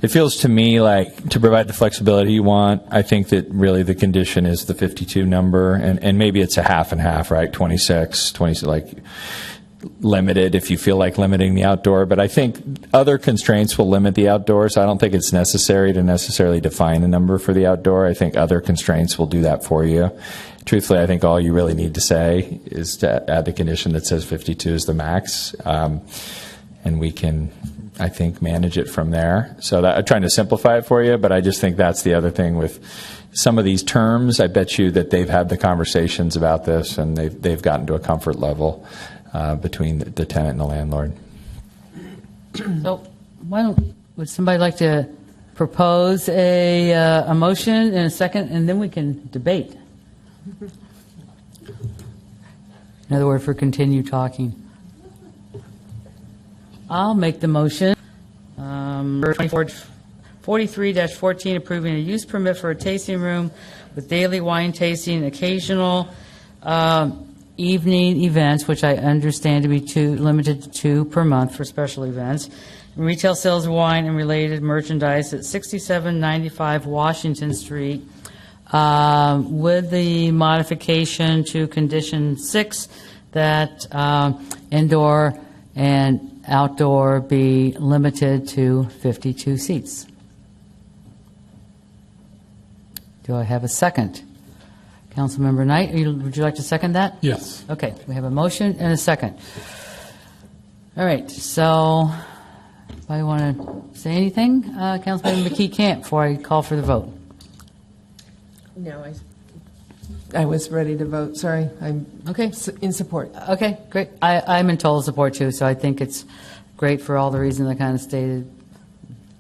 It feels to me like to provide the flexibility you want, I think that really the condition is the 52 number, and maybe it's a half and half, right? 26, limited if you feel like limiting the outdoor, but I think other constraints will limit the outdoor, so I don't think it's necessary to necessarily define a number for the outdoor. I think other constraints will do that for you. Truthfully, I think all you really need to say is to add the condition that says 52 is the max, and we can, I think, manage it from there. So I'm trying to simplify it for you, but I just think that's the other thing with some of these terms. I bet you that they've had the conversations about this, and they've gotten to a comfort level between the tenant and the landlord. So would somebody like to propose a motion in a second, and then we can debate? In other words, for continue talking. I'll make the motion. 43-14, approving a use permit for a tasting room with daily wine tasting, occasional evening events, which I understand to be limited to 2 per month for special events, retail sales of wine and related merchandise at 6795 Washington Street, with the modification to condition 6 that indoor and outdoor be limited to 52 seats. Do I have a second? Councilmember Knight, would you like to second that? Yes. Okay, we have a motion and a second. All right, so anybody want to say anything? Councilmember McKee can't before I call for the vote. No, I was ready to vote. Sorry, I'm in support. Okay, great. I'm in total support too, so I think it's great for all the reasons I kind of stated.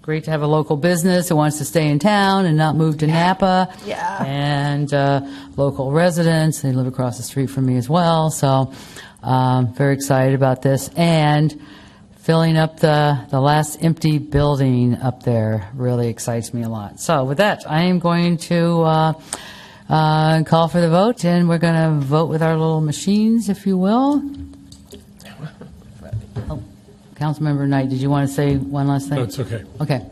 great to have a local business who wants to stay in town and not move to Napa. Yeah. And local residents, they live across the street from me as well. So very excited about this. And filling up the last empty building up there really excites me a lot. So with that, I am going to call for the vote, and we're going to vote with our little machines, if you will. Oh, Councilmember Knight, did you want to say one last thing? No, it's okay. Okay.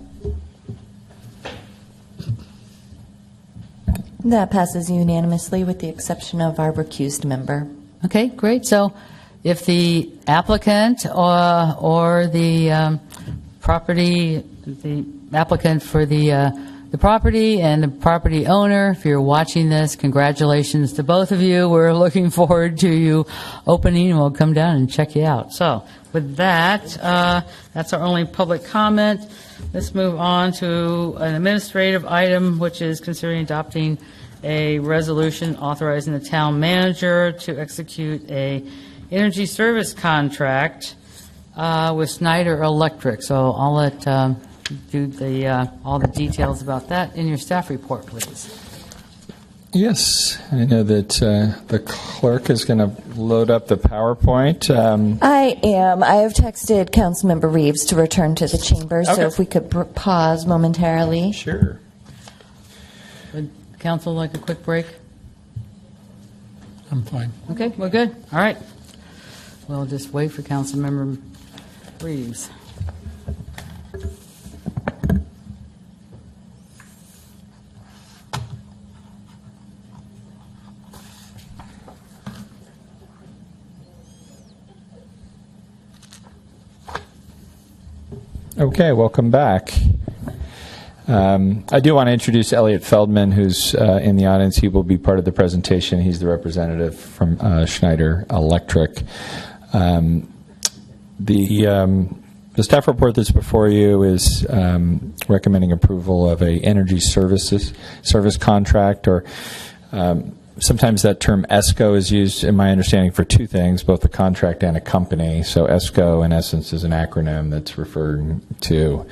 That passes unanimously with the exception of our recused member. Okay, great. So if the applicant or the property, the applicant for the property and the property owner, if you're watching this, congratulations to both of you. We're looking forward to you opening, and we'll come down and check you out. So with that, that's our only public comment. Let's move on to an administrative item, which is considering adopting a resolution authorizing the town manager to execute a energy service contract with Schneider Electric. So I'll let do all the details about that in your staff report, please. Yes, I know that the clerk is going to load up the PowerPoint. I am. I have texted Councilmember Reeves to return to the chamber, so Okay. if we could pause momentarily. Sure. Would council like a quick break? I'm fine. Okay, we're good. All right. We'll just wait for Councilmember Reeves. Okay, welcome back. I do want to introduce Elliot Feldman, who's in the audience. He will be part of the presentation. He's the representative from Schneider Electric. The staff report that's before you is recommending approval of a energy service contract, or sometimes that term ESCO is used, in my understanding, for two things, both a contract and a company. So ESCO, in essence, is an acronym that's referring to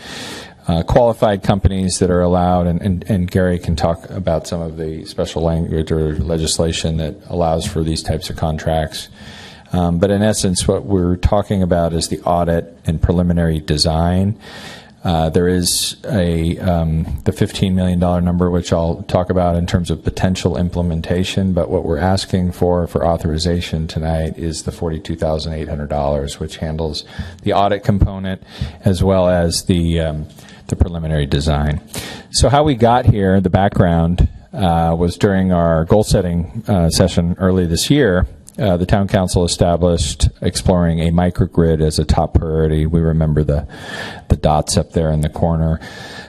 qualified companies that are allowed, and Gary can talk about some of the special language or legislation that allows for these types of contracts. But in essence, what we're talking about is the audit and preliminary design. There is the $15 million number, which I'll talk about in terms of potential implementation, but what we're asking for authorization tonight is the $42,800, which handles the audit component as well as the preliminary design. So how we got here, the background, was during our goal-setting session early this year. The town council established exploring a microgrid as a top priority. We remember the dots up there in the corner.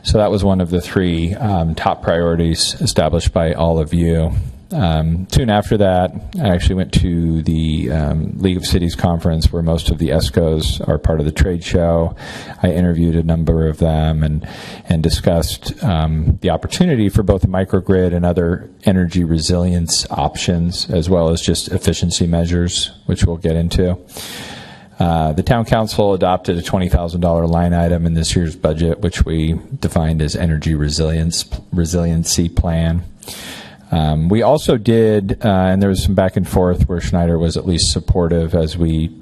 So that was one of the three top priorities established by all of you. Soon after that, I actually went to the League of Cities conference, where most of the ESCOs are part of the trade show. I interviewed a number of them and discussed the opportunity for both a microgrid and other energy resilience options, as well as just efficiency measures, which we'll get into. The town council adopted a $20,000 line item in this year's budget, which we defined as energy resiliency plan. We also did, and there was some back and forth where Schneider was at least supportive as we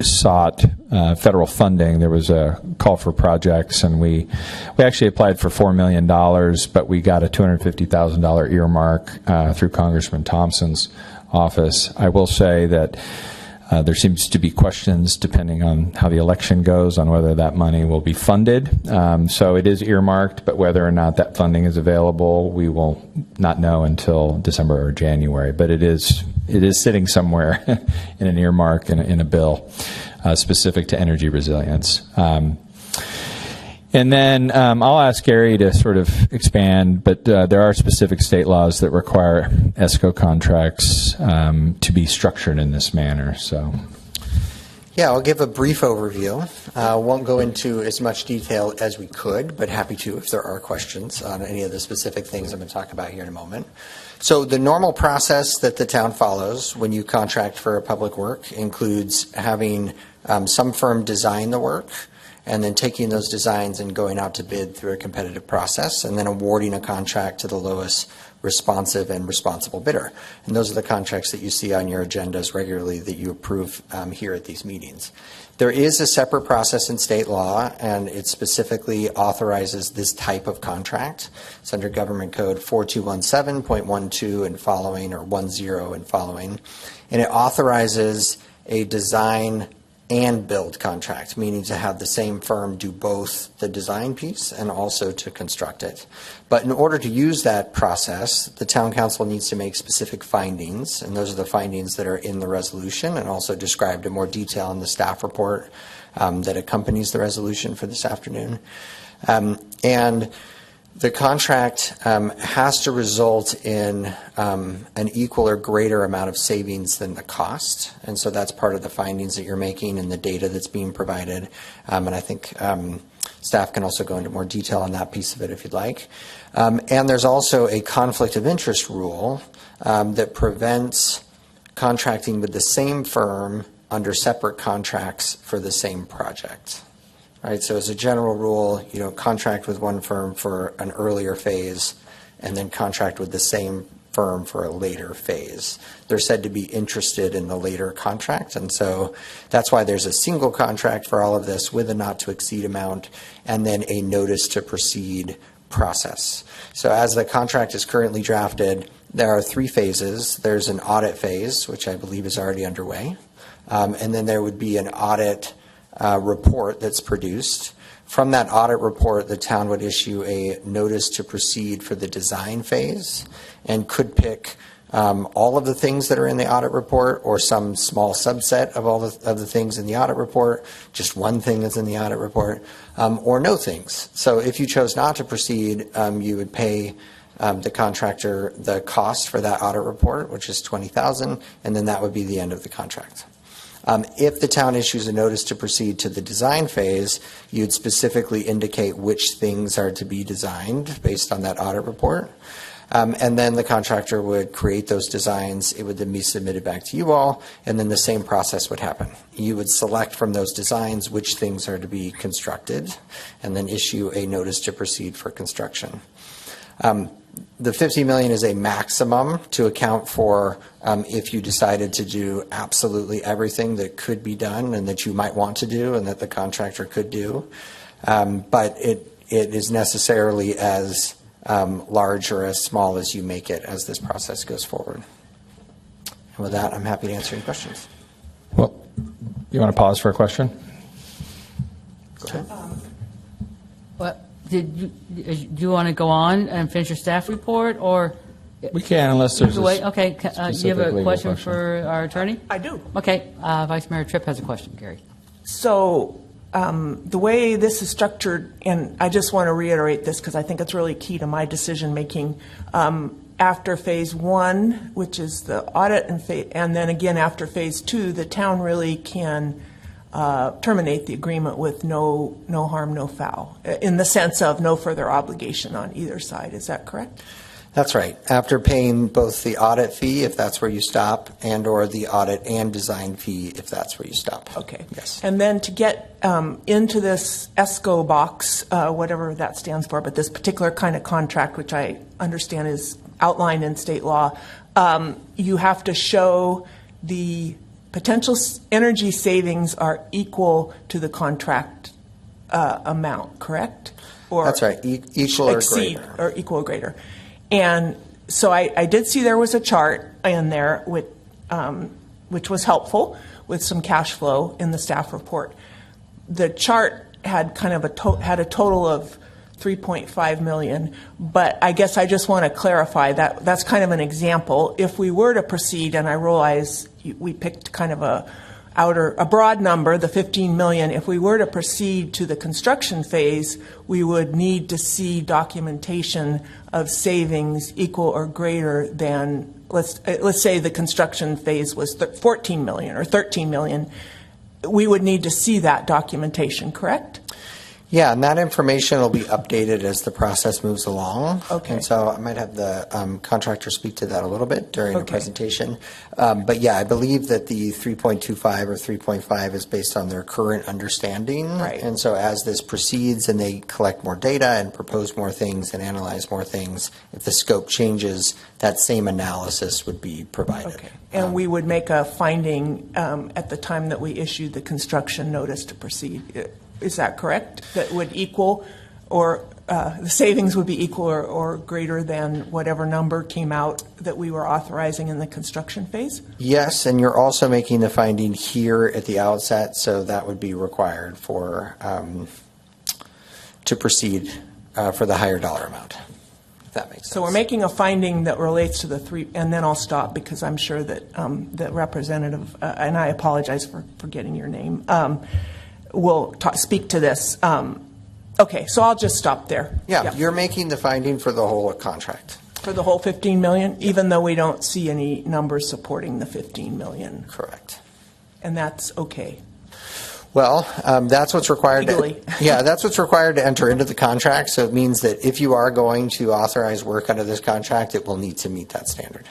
sought federal funding. There was a call for projects, and we actually applied for $4 million, but we got a $250,000 earmark through Congressman Thompson's office. I will say that there seems to be questions, depending on how the election goes, on whether that money will be funded. So it is earmarked, but whether or not that funding is available, we will not know until December or January. But it is sitting somewhere in an earmark in a bill specific to energy resilience. And then I'll ask Gary to sort of expand, but there are specific state laws that require ESCO contracts to be structured in this manner. So, Yeah, I'll give a brief overview. Won't go into as much detail as we could, but happy to if there are questions on any of the specific things I'm going to talk about here in a moment. So the normal process that the town follows when you contract for a public work includes having some firm design the work, and then taking those designs and going out to bid through a competitive process, and then awarding a contract to the lowest responsive and responsible bidder. And those are the contracts that you see on your agendas regularly that you approve here at these meetings. There is a separate process in state law, and it specifically authorizes this type of contract. It's under Government Code 4217.12 and following, or 10 and following. And it authorizes a design and build contract, meaning to have the same firm do both the design piece and also to construct it. But in order to use that process, the town council needs to make specific findings, and those are the findings that are in the resolution and also described in more detail in the staff report that accompanies the resolution for this afternoon. And the contract has to result in an equal or greater amount of savings than the cost. And so that's part of the findings that you're making and the data that's being provided. And I think staff can also go into more detail on that piece of it if you'd like. And there's also a conflict of interest rule that prevents contracting with the same firm under separate contracts for the same project. Right, so as a general rule, you don't contract with one firm for an earlier phase and then contract with the same firm for a later phase. They're said to be interested in the later contract, and so that's why there's a single contract for all of this with a not to exceed amount and then a notice to proceed process. So as the contract is currently drafted, there are 3 phases. There's an audit phase, which I believe is already underway, and then there would be an audit report that's produced. From that audit report, the town would issue a notice to proceed for the design phase and could pick all of the things that are in the audit report or some small subset of all of the things in the audit report, just one thing that's in the audit report, or no things. So if you chose not to proceed, you would pay the contractor the cost for that audit report, which is $20,000, and then that would be the end of the contract. If the town issues a notice to proceed to the design phase, you'd specifically indicate which things are to be designed based on that audit report. And then the contractor would create those designs. It would then be submitted back to you all, and then the same process would happen. You would select from those designs which things are to be constructed, and then issue a notice to proceed for construction. The $50 million is a maximum to account for if you decided to do absolutely everything that could be done and that you might want to do and that the contractor could do. But it is necessarily as large or as small as you make it as this process goes forward. And with that, I'm happy to answer any questions. Well, you want to pause for a question? Go ahead. What, do you want to go on and finish your staff report, or? We can, unless there's Wait, okay. You have specific a legal question for our attorney? I do. Okay. Vice Mayor Tripp has a question. Gary. So the way this is structured, and I just want to reiterate this because I think it's really key to my decision making. After phase 1, which is the audit, and then again after phase 2, the town really can terminate the agreement with no harm, no foul, in the sense of no further obligation on either side. Is that correct? That's right. After paying both the audit fee, if that's where you stop, and or the audit and design fee, if that's where you stop. Okay. Yes. And then to get into this ESCO box, whatever that stands for, but this particular kind of contract, which I understand is outlined in state law, you have to show the potential energy savings are equal to the contract amount, correct? Or that's right. Equal or exceed, greater. or equal or greater. And so I did see there was a chart in there which was helpful with some cash flow in the staff report. The chart had kind of had a total of $3.5 million, but I guess I just want to clarify that that's kind of an example. If we were to proceed, and I realize we picked kind of a broad number, the 15 million, if we were to proceed to the construction phase, we would need to see documentation of savings equal or greater than, let's say the construction phase was 14 million or 13 million. We would need to see that documentation, correct? Yeah, and that information will be updated as the process moves along. Okay. And so I might have the contractor speak to that a little bit during the presentation. But yeah, I believe that the 3.25 or 3.5 is based on their current understanding. Right. And so as this proceeds and they collect more data and propose more things and analyze more things, if the scope changes, that same analysis would be provided. Okay. And we would make a finding at the time that we issued the construction notice to proceed. Is that correct? That would equal, or the savings would be equal or greater than whatever number came out that we were authorizing in the construction phase? Yes, and you're also making the finding here at the outset, so that would be required for to proceed for the higher dollar amount. If that makes sense. So we're making a finding that relates to the three, and then I'll stop because I'm sure that the representative, and I apologize for forgetting your name, will speak to this. Okay, so I'll just stop there. Yeah, you're making the finding for the whole contract. For the whole 15 million, even though we don't see any numbers supporting the 15 million. Correct. And that's okay. Well, that's what's required. Legally. That's what's required to enter into the contract. So it means that if you are going to authorize work under this contract, it will need to meet that standard.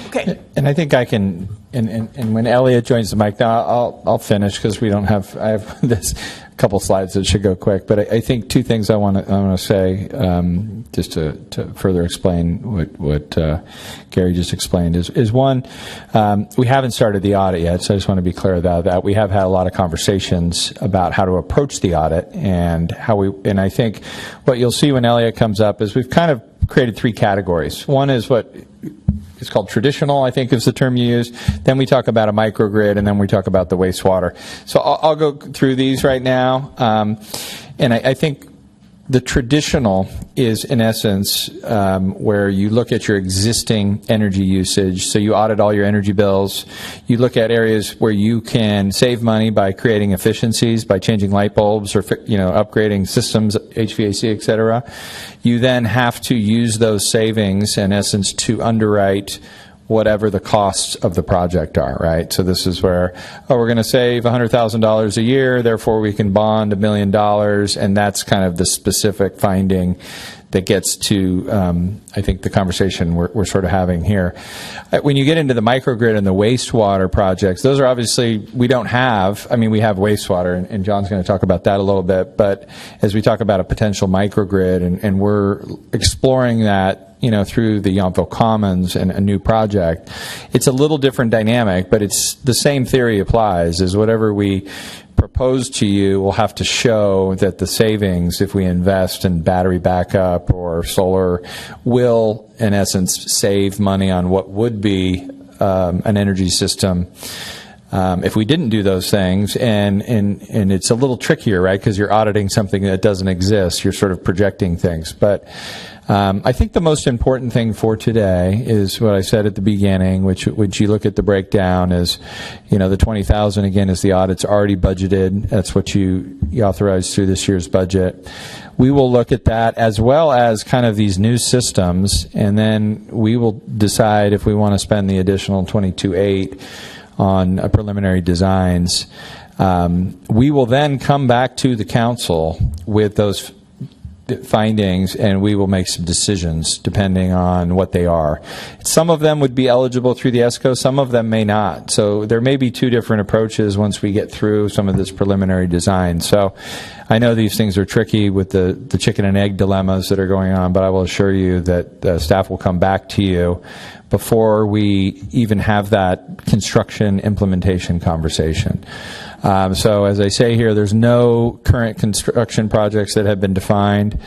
Okay. And I think I can, and when Elliot joins the mic now, I'll finish because we don't have, I have this couple slides that should go quick. But I think two things I want to say just to further explain what Gary just explained is one, we haven't started the audit yet, so I just want to be clear about that. We have had a lot of conversations about how to approach the audit and and I think what you'll see when Elliot comes up is we've kind of created three categories. One is what it's called traditional, I think is the term you use. Then we talk about a microgrid, and then we talk about the wastewater. So I'll go through these right now. And I think the traditional is, in essence, where you look at your existing energy usage. So you audit all your energy bills. You look at areas where you can save money by creating efficiencies, by changing light bulbs or upgrading systems, HVAC, et cetera. You then have to use those savings, in essence, to underwrite whatever the costs of the project are, right? So this is where, we're going to save $100,000 a year, therefore we can bond $1 million, and that's kind of the specific finding that gets to, I think, the conversation we're sort of having here. When you get into the microgrid and the wastewater projects, those are obviously, we have wastewater, and John's going to talk about that a little bit, but as we talk about a potential microgrid, and we're exploring that, through the Yountville Commons and a new project, it's a little different dynamic, but it's the same theory applies, is whatever we propose to you will have to show that the savings, if we invest in battery backup or solar, will, in essence, save money on what would be an energy system if we didn't do those things. And it's a little trickier, right, because you're auditing something that doesn't exist. You're sort of projecting things. But I think the most important thing for today is what I said at the beginning, which you look at the breakdown is, the $20,000 again is the audit's already budgeted. That's what you authorized through this year's budget. We will look at that as well as kind of these new systems, and then we will decide if we want to spend the additional $22,800 on preliminary designs. We will then come back to the council with those findings, and we will make some decisions depending on what they are. Some of them would be eligible through the ESCO, some of them may not. So there may be two different approaches once we get through some of this preliminary design. So I know these things are tricky with the chicken and egg dilemmas that are going on, but I will assure you that staff will come back to you before we even have that construction implementation conversation. So as I say here, there's no current construction projects that have been defined.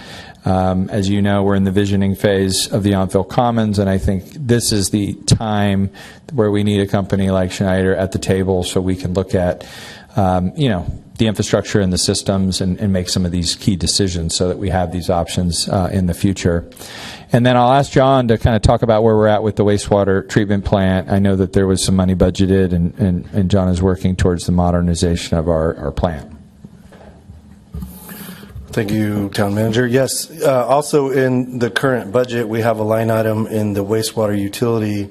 As you know, we're in the visioning phase of the Yountville Commons, and I think this is the time where we need a company like Schneider at the table so we can look at, the infrastructure and the systems and make some of these key decisions so that we have these options in the future. And then I'll ask John to kind of talk about where we're at with the wastewater treatment plant. I know that there was some money budgeted, and John is working towards the modernization of our plant. Thank you, Town Manager. Yes, also in the current budget, we have a line item in the wastewater utility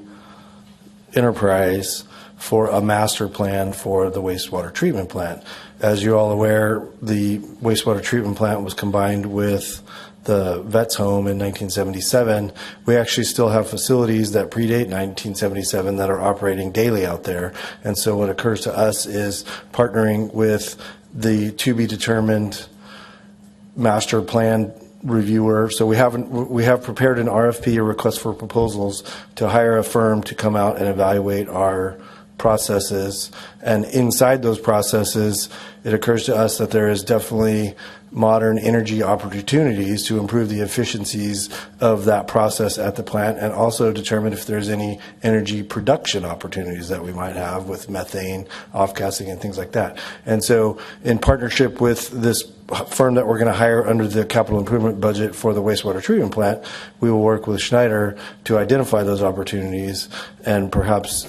enterprise for a master plan for the wastewater treatment plant. As you're all aware, the wastewater treatment plant was combined with the Vets Home in 1977. We actually still have facilities that predate 1977 that are operating daily out there. And so what occurs to us is partnering with the to-be-determined master plan reviewer. So we have prepared an RFP, a request for proposals, to hire a firm to come out and evaluate our processes. And inside those processes, it occurs to us that there is definitely modern energy opportunities to improve the efficiencies of that process at the plant, and also determine if there's any energy production opportunities that we might have with methane, off-gassing, and things like that. And so in partnership with this firm that we're going to hire under the capital improvement budget for the wastewater treatment plant, we will work with Schneider to identify those opportunities and perhaps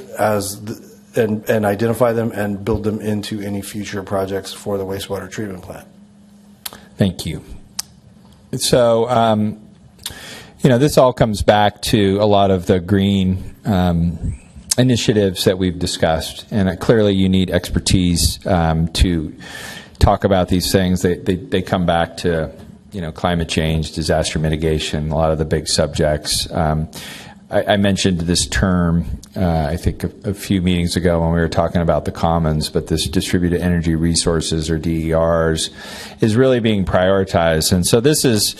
and identify them and build them into any future projects for the wastewater treatment plant. Thank you. So, this all comes back to a lot of the green initiatives that we've discussed, and clearly you need expertise to talk about these things. They come back to, climate change, disaster mitigation, a lot of the big subjects. I mentioned this term, I think, a few meetings ago when we were talking about the commons, but this distributed energy resources, or DERs, is really being prioritized. And so this is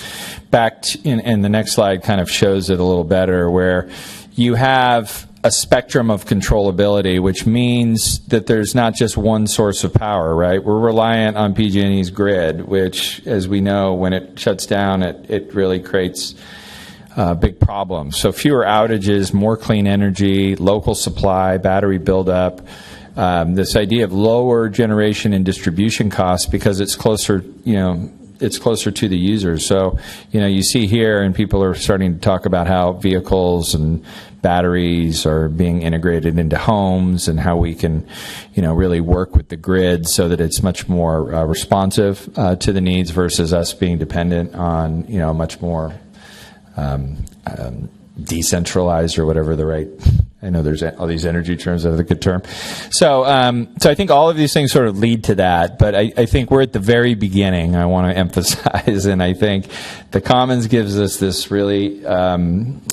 back in the next slide kind of shows it a little better, where you have a spectrum of controllability, which means that there's not just one source of power, right? We're reliant on PG&E's grid, which, as we know, when it shuts down, it really creates big problems. So fewer outages, more clean energy, local supply, battery buildup, this idea of lower generation and distribution costs because it's closer, it's closer to the users. So, you see here, and people are starting to talk about how vehicles and batteries are being integrated into homes, and how we can, really work with the grid so that it's much more responsive to the needs versus us being dependent on, much more decentralized, or whatever the right, I know there's all these energy terms that are the good term. So I think all of these things sort of lead to that, but I think we're at the very beginning, I want to emphasize, and I think the Commons gives us this really,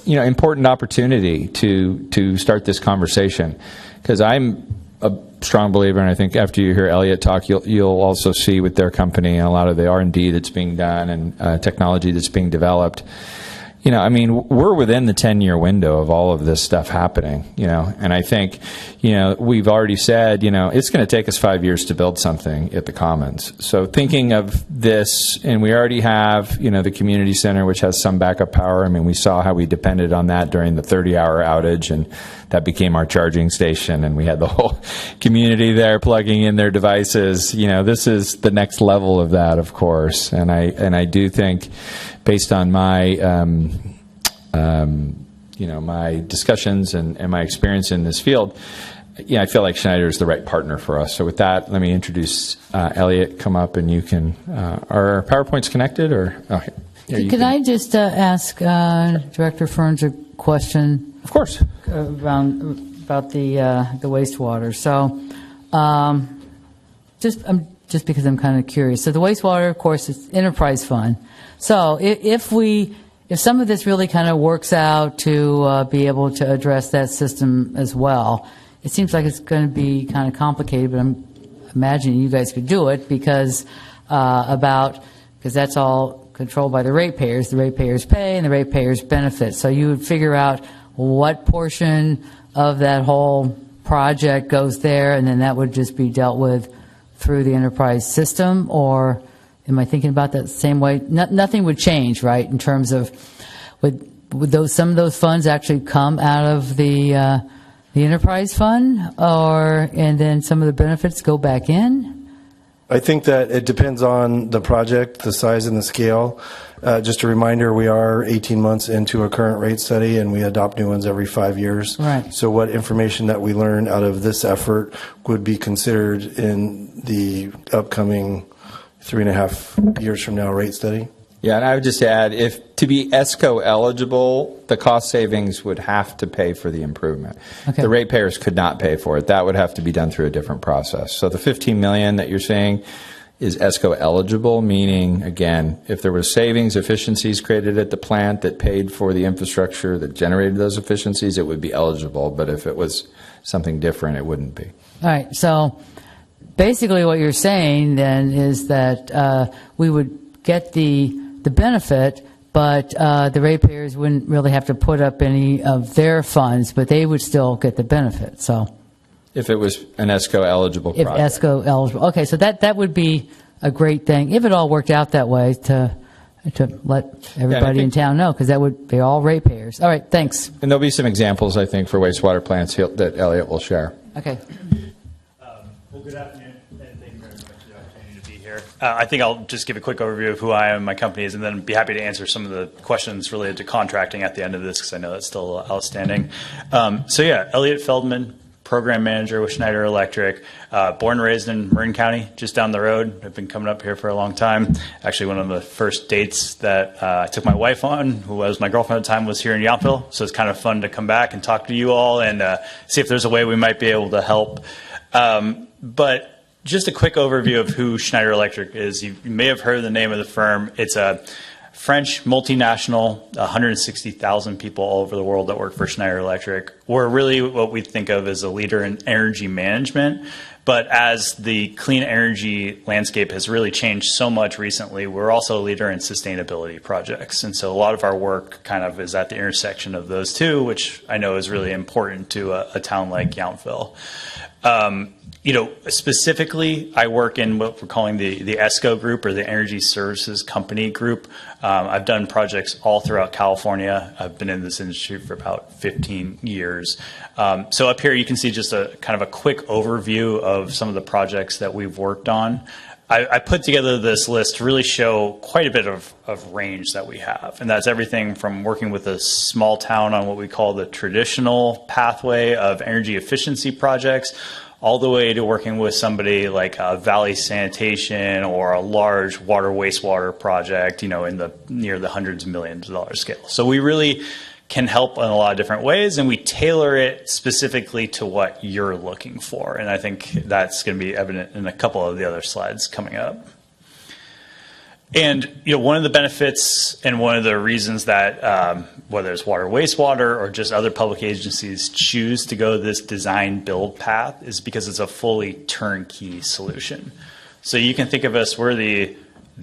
important opportunity to start this conversation, because I'm a strong believer, and I think after you hear Elliott talk, you'll also see with their company and a lot of the R&D that's being done and technology that's being developed. We're within the 10-year window of all of this stuff happening, and I think, we've already said, it's going to take us 5 years to build something at the Commons. So thinking of this, and we already have, the community center, which has some backup power. We saw how we depended on that during the 30-hour outage, and that became our charging station, and we had the whole community there plugging in their devices. This is the next level of that, of course, and I do think, based on my my discussions and my experience in this field, I feel like Schneider is the right partner for us. So with that, let me introduce Elliott. Come up, and you can. Are our PowerPoints connected, or? Oh, here, Could I just ask Director Ferns a question? Of course. About the wastewater. So, just because I'm kind of curious. So the wastewater, of course, is enterprise fund. So if some of this really kind of works out to be able to address that system as well, it seems like it's going to be kind of complicated, but I'm imagining you guys could do it because that's all controlled by the ratepayers. The ratepayers pay and the ratepayers benefit. So you would figure out what portion of that whole project goes there, and then that would just be dealt with through the enterprise system, or am I thinking about that the same way? Nothing would change, right, in terms of would some of those funds actually come out of the enterprise fund, and then some of the benefits go back in? I think that it depends on the project, the size and the scale. Just a reminder, we are 18 months into a current rate study, and we adopt new ones every 5 years. Right. So what information that we learn out of this effort would be considered in the upcoming 3.5 years from now rate study? Yeah, and I would just add, if to be ESCO eligible, the cost savings would have to pay for the improvement. Okay. The ratepayers could not pay for it. That would have to be done through a different process. So the $15 million that you're saying is ESCO eligible, meaning, again, if there was savings, efficiencies created at the plant that paid for the infrastructure that generated those efficiencies, it would be eligible. But if it was something different, it wouldn't be. All right, so basically what you're saying then is that we would get the benefit, but the ratepayers wouldn't really have to put up any of their funds, but they would still get the benefit. So, if it was an ESCO eligible if project. ESCO eligible, okay, so that would be a great thing if it all worked out that way to let everybody in town know, because that would be all ratepayers. All right, thanks. And there'll be some examples, I think, for wastewater plants that Elliot will share. Okay. Well, good afternoon, and thank you very much for the opportunity to be here. I think I'll just give a quick overview of who I am and my company is, and then be happy to answer some of the questions related to contracting at the end of this, because I know that's still outstanding. Elliot Feldman, Program Manager with Schneider Electric, born and raised in Marin County, just down the road. I've been coming up here for a long time. Actually, one of the first dates that I took my wife on, who was my girlfriend at the time, was here in Yountville. So it's kind of fun to come back and talk to you all and see if there's a way we might be able to help. But just a quick overview of who Schneider Electric is. You may have heard the name of the firm. It's a French multinational, 160,000 people all over the world that work for Schneider Electric. We're really what we think of as a leader in energy management. But as the clean energy landscape has really changed so much recently, we're also a leader in sustainability projects. And so a lot of our work kind of is at the intersection of those two, which I know is really important to a town like Yountville. Specifically, I work in what we're calling the ESCO group, or the Energy Services Company group. I've done projects all throughout California. I've been in this industry for about 15 years. So up here, you can see just a kind of a quick overview of some of the projects that we've worked on. I put together this list to really show quite a bit of range that we have. And that's everything from working with a small town on what we call the traditional pathway of energy efficiency projects, all the way to working with somebody like Valley Sanitation or a large water wastewater project, near the hundreds of millions of dollars scale. So we really can help in a lot of different ways, and we tailor it specifically to what you're looking for. And I think that's going to be evident in a couple of the other slides coming up. And one of the benefits and one of the reasons that whether it's water, wastewater, or just other public agencies choose to go this design build path is because it's a fully turnkey solution. So you can think of us, we're the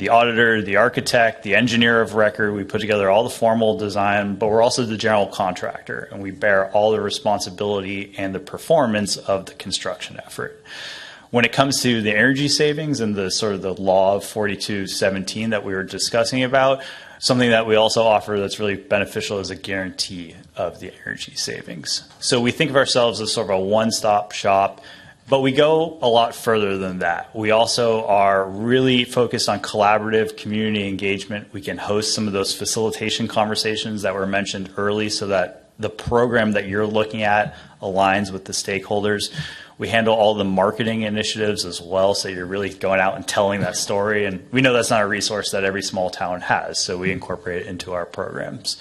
auditor, the architect, the engineer of record. We put together all the formal design, but we're also the general contractor, and we bear all the responsibility and the performance of the construction effort. When it comes to the energy savings and the sort of the law of 4217 that we were discussing about, something that we also offer that's really beneficial is a guarantee of the energy savings. So we think of ourselves as sort of a one-stop shop, but we go a lot further than that. We also are really focused on collaborative community engagement. We can host some of those facilitation conversations that were mentioned early so that the program that you're looking at aligns with the stakeholders. We handle all the marketing initiatives as well, so you're really going out and telling that story. And we know that's not a resource that every small town has, so we incorporate it into our programs.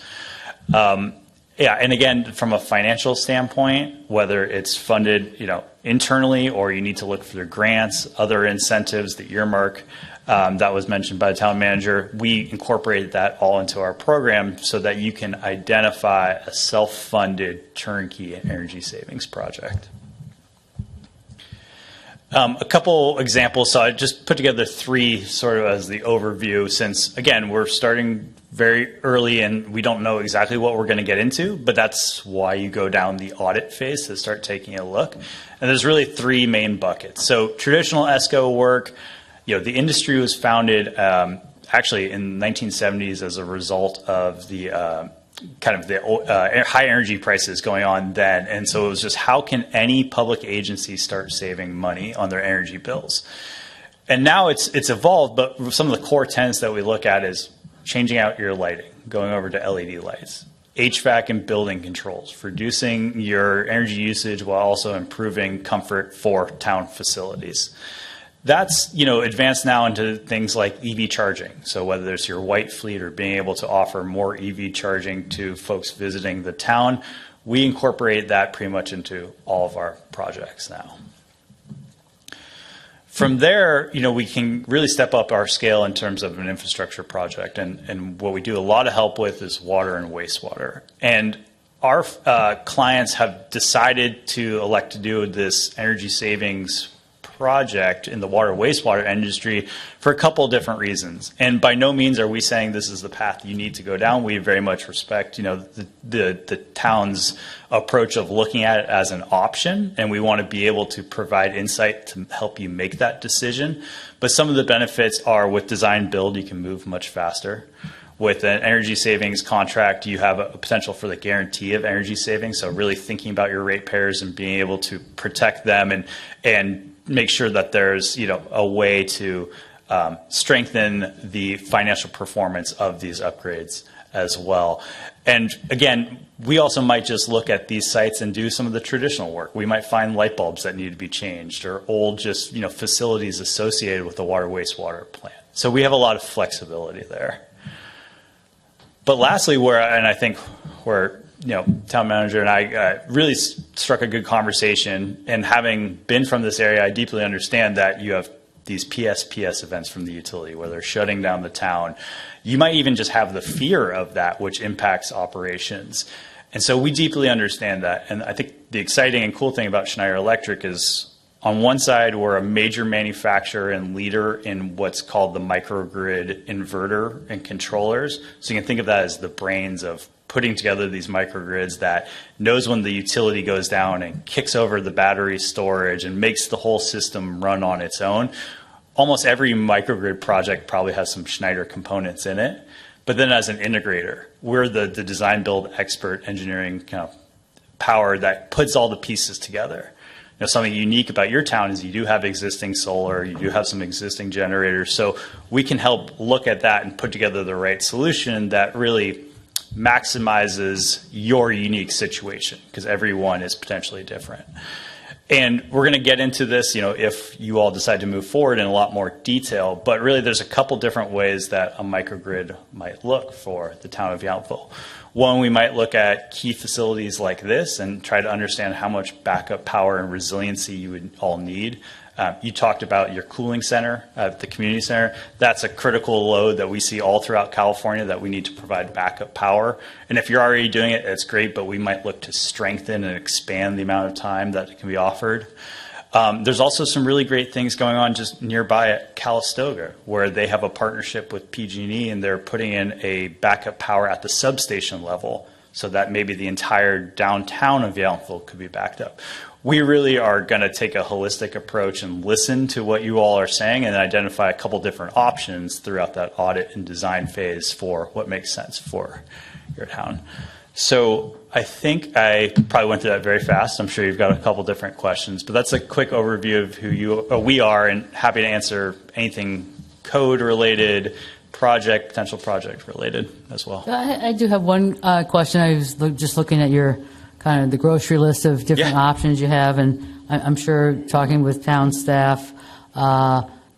And again, from a financial standpoint, whether it's funded, internally, or you need to look for grants, other incentives, the earmark that was mentioned by the town manager, we incorporated that all into our program so that you can identify a self-funded turnkey energy savings project. A couple examples. So I just put together three sort of as the overview, since, again, we're starting very early and we don't know exactly what we're going to get into, but that's why you go down the audit phase to start taking a look. And there's really three main buckets. So traditional ESCO work, the industry was founded actually in the 1970s as a result of the high energy prices going on then. And so it was just, how can any public agency start saving money on their energy bills? And now it's evolved, but some of the core tenets that we look at is changing out your lighting, going over to LED lights, HVAC and building controls, reducing your energy usage while also improving comfort for town facilities. That's, advanced now into things like EV charging. So whether there's your white fleet or being able to offer more EV charging to folks visiting the town, we incorporate that pretty much into all of our projects now. From there, we can really step up our scale in terms of an infrastructure project. And what we do a lot of help with is water and wastewater. And our clients have decided to elect to do this energy savings project in the water wastewater industry for a couple of different reasons. And by no means are we saying this is the path you need to go down. We very much respect, the town's approach of looking at it as an option, and we want to be able to provide insight to help you make that decision. But some of the benefits are with design build, you can move much faster. With an energy savings contract, you have a potential for the guarantee of energy savings. So really thinking about your ratepayers and being able to protect them and make sure that there's a way to strengthen the financial performance of these upgrades as well. And again, we also might just look at these sites and do some of the traditional work. We might find light bulbs that need to be changed or old facilities associated with the water wastewater plant. So we have a lot of flexibility there. But lastly, where town manager and I really struck a good conversation, and having been from this area, I deeply understand that you have these PSPS events from the utility where they're shutting down the town. You might even just have the fear of that, which impacts operations. And so we deeply understand that. And I think the exciting and cool thing about Schneider Electric is, on one side, we're a major manufacturer and leader in what's called the microgrid inverter and controllers. So you can think of that as the brains of putting together these microgrids that knows when the utility goes down and kicks over the battery storage and makes the whole system run on its own. Almost every microgrid project probably has some Schneider components in it. But then as an integrator, we're the design build expert engineering power that puts all the pieces together. Something unique about your town is you do have existing solar, you do have some existing generators, so we can help look at that and put together the right solution that really maximizes your unique situation, because everyone is potentially different. And we're going to get into this, if you all decide to move forward in a lot more detail, but really there's a couple different ways that a microgrid might look for the town of Yountville. One, we might look at key facilities like this and try to understand how much backup power and resiliency you would all need. You talked about your cooling center, the community center. That's a critical load that we see all throughout California that we need to provide backup power. And if you're already doing it, it's great, but we might look to strengthen and expand the amount of time that can be offered. There's also some really great things going on just nearby at Calistoga, where they have a partnership with PG&E and they're putting in a backup power at the substation level so that maybe the entire downtown of Yountville could be backed up. We really are going to take a holistic approach and listen to what you all are saying and identify a couple different options throughout that audit and design phase for what makes sense for your town. So I think I probably went through that very fast. I'm sure you've got a couple different questions, but that's a quick overview of who we are, and happy to answer anything code related, potential project related as well. I do have one question. I was just looking at your kind of the grocery list of different options you have, and I'm sure talking with town staff,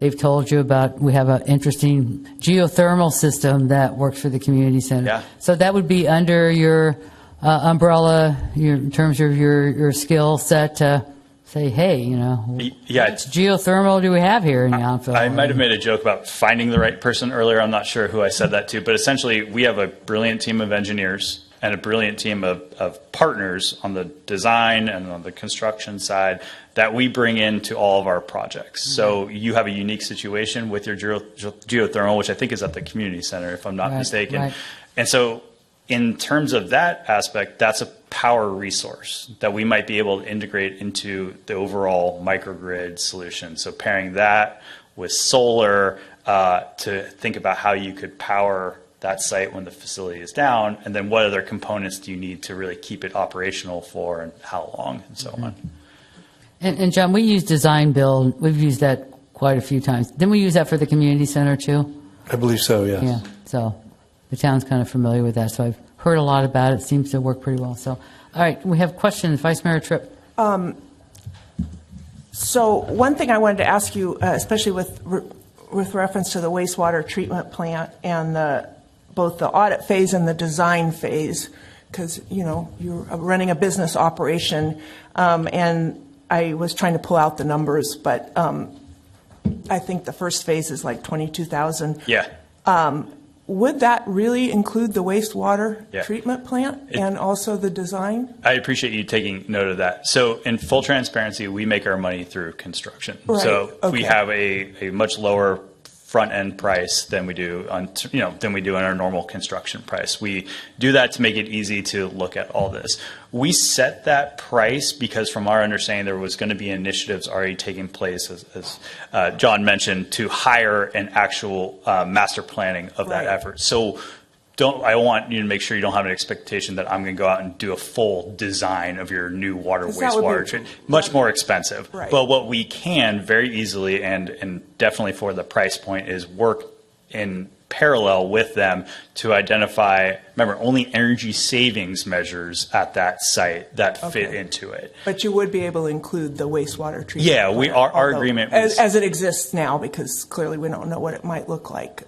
they've told you about, we have an interesting geothermal system that works for the community center. Yeah. So that would be under your umbrella, in terms of your skill set to say, hey, what geothermal do we have here in Yountville? I might have made a joke about finding the right person earlier. I'm not sure who I said that to, but essentially we have a brilliant team of engineers and a brilliant team of partners on the design and on the construction side that we bring into all of our projects. Mm-hmm. So you have a unique situation with your geothermal, which I think is at the community center, if I'm not mistaken. Right. And so in terms of that aspect, that's a power resource that we might be able to integrate into the overall microgrid solution. So pairing that with solar to think about how you could power that site when the facility is down, and then what other components do you need to really keep it operational for, and how long, and so on. And John, we use design build. We've used that quite a few times. Didn't we use that for the community center too? I believe so, yes. Yeah, so the town's kind of familiar with that, so I've heard a lot about it. It seems to work pretty well. So, all right, we have questions. Vice Mayor Tripp. So one thing I wanted to ask you, especially with reference to the wastewater treatment plant and both the audit phase and the design phase, because you're running a business operation, and I was trying to pull out the numbers, but I think the first phase is like 22,000. Yeah. Would that really include the wastewater treatment plant and also the design? I appreciate you taking note of that. So in full transparency, we make our money through construction. Right. So Okay. we have a much lower front end price than we do on our normal construction price. We do that to make it easy to look at all this. We set that price because from our understanding there was going to be initiatives already taking place, as John mentioned, to hire an actual master planning of that effort. So I want you to make sure you don't have an expectation that I'm going to go out and do a full design of your new water, wastewater treatment. Much more expensive. Right. But what we can very easily and definitely for the price point is work in parallel with them to identify, remember, only energy savings measures at that site that fit into it. But you would be able to include the wastewater treatment. Yeah, plant, our agreement was, as it exists now, because clearly we don't know what it might look like.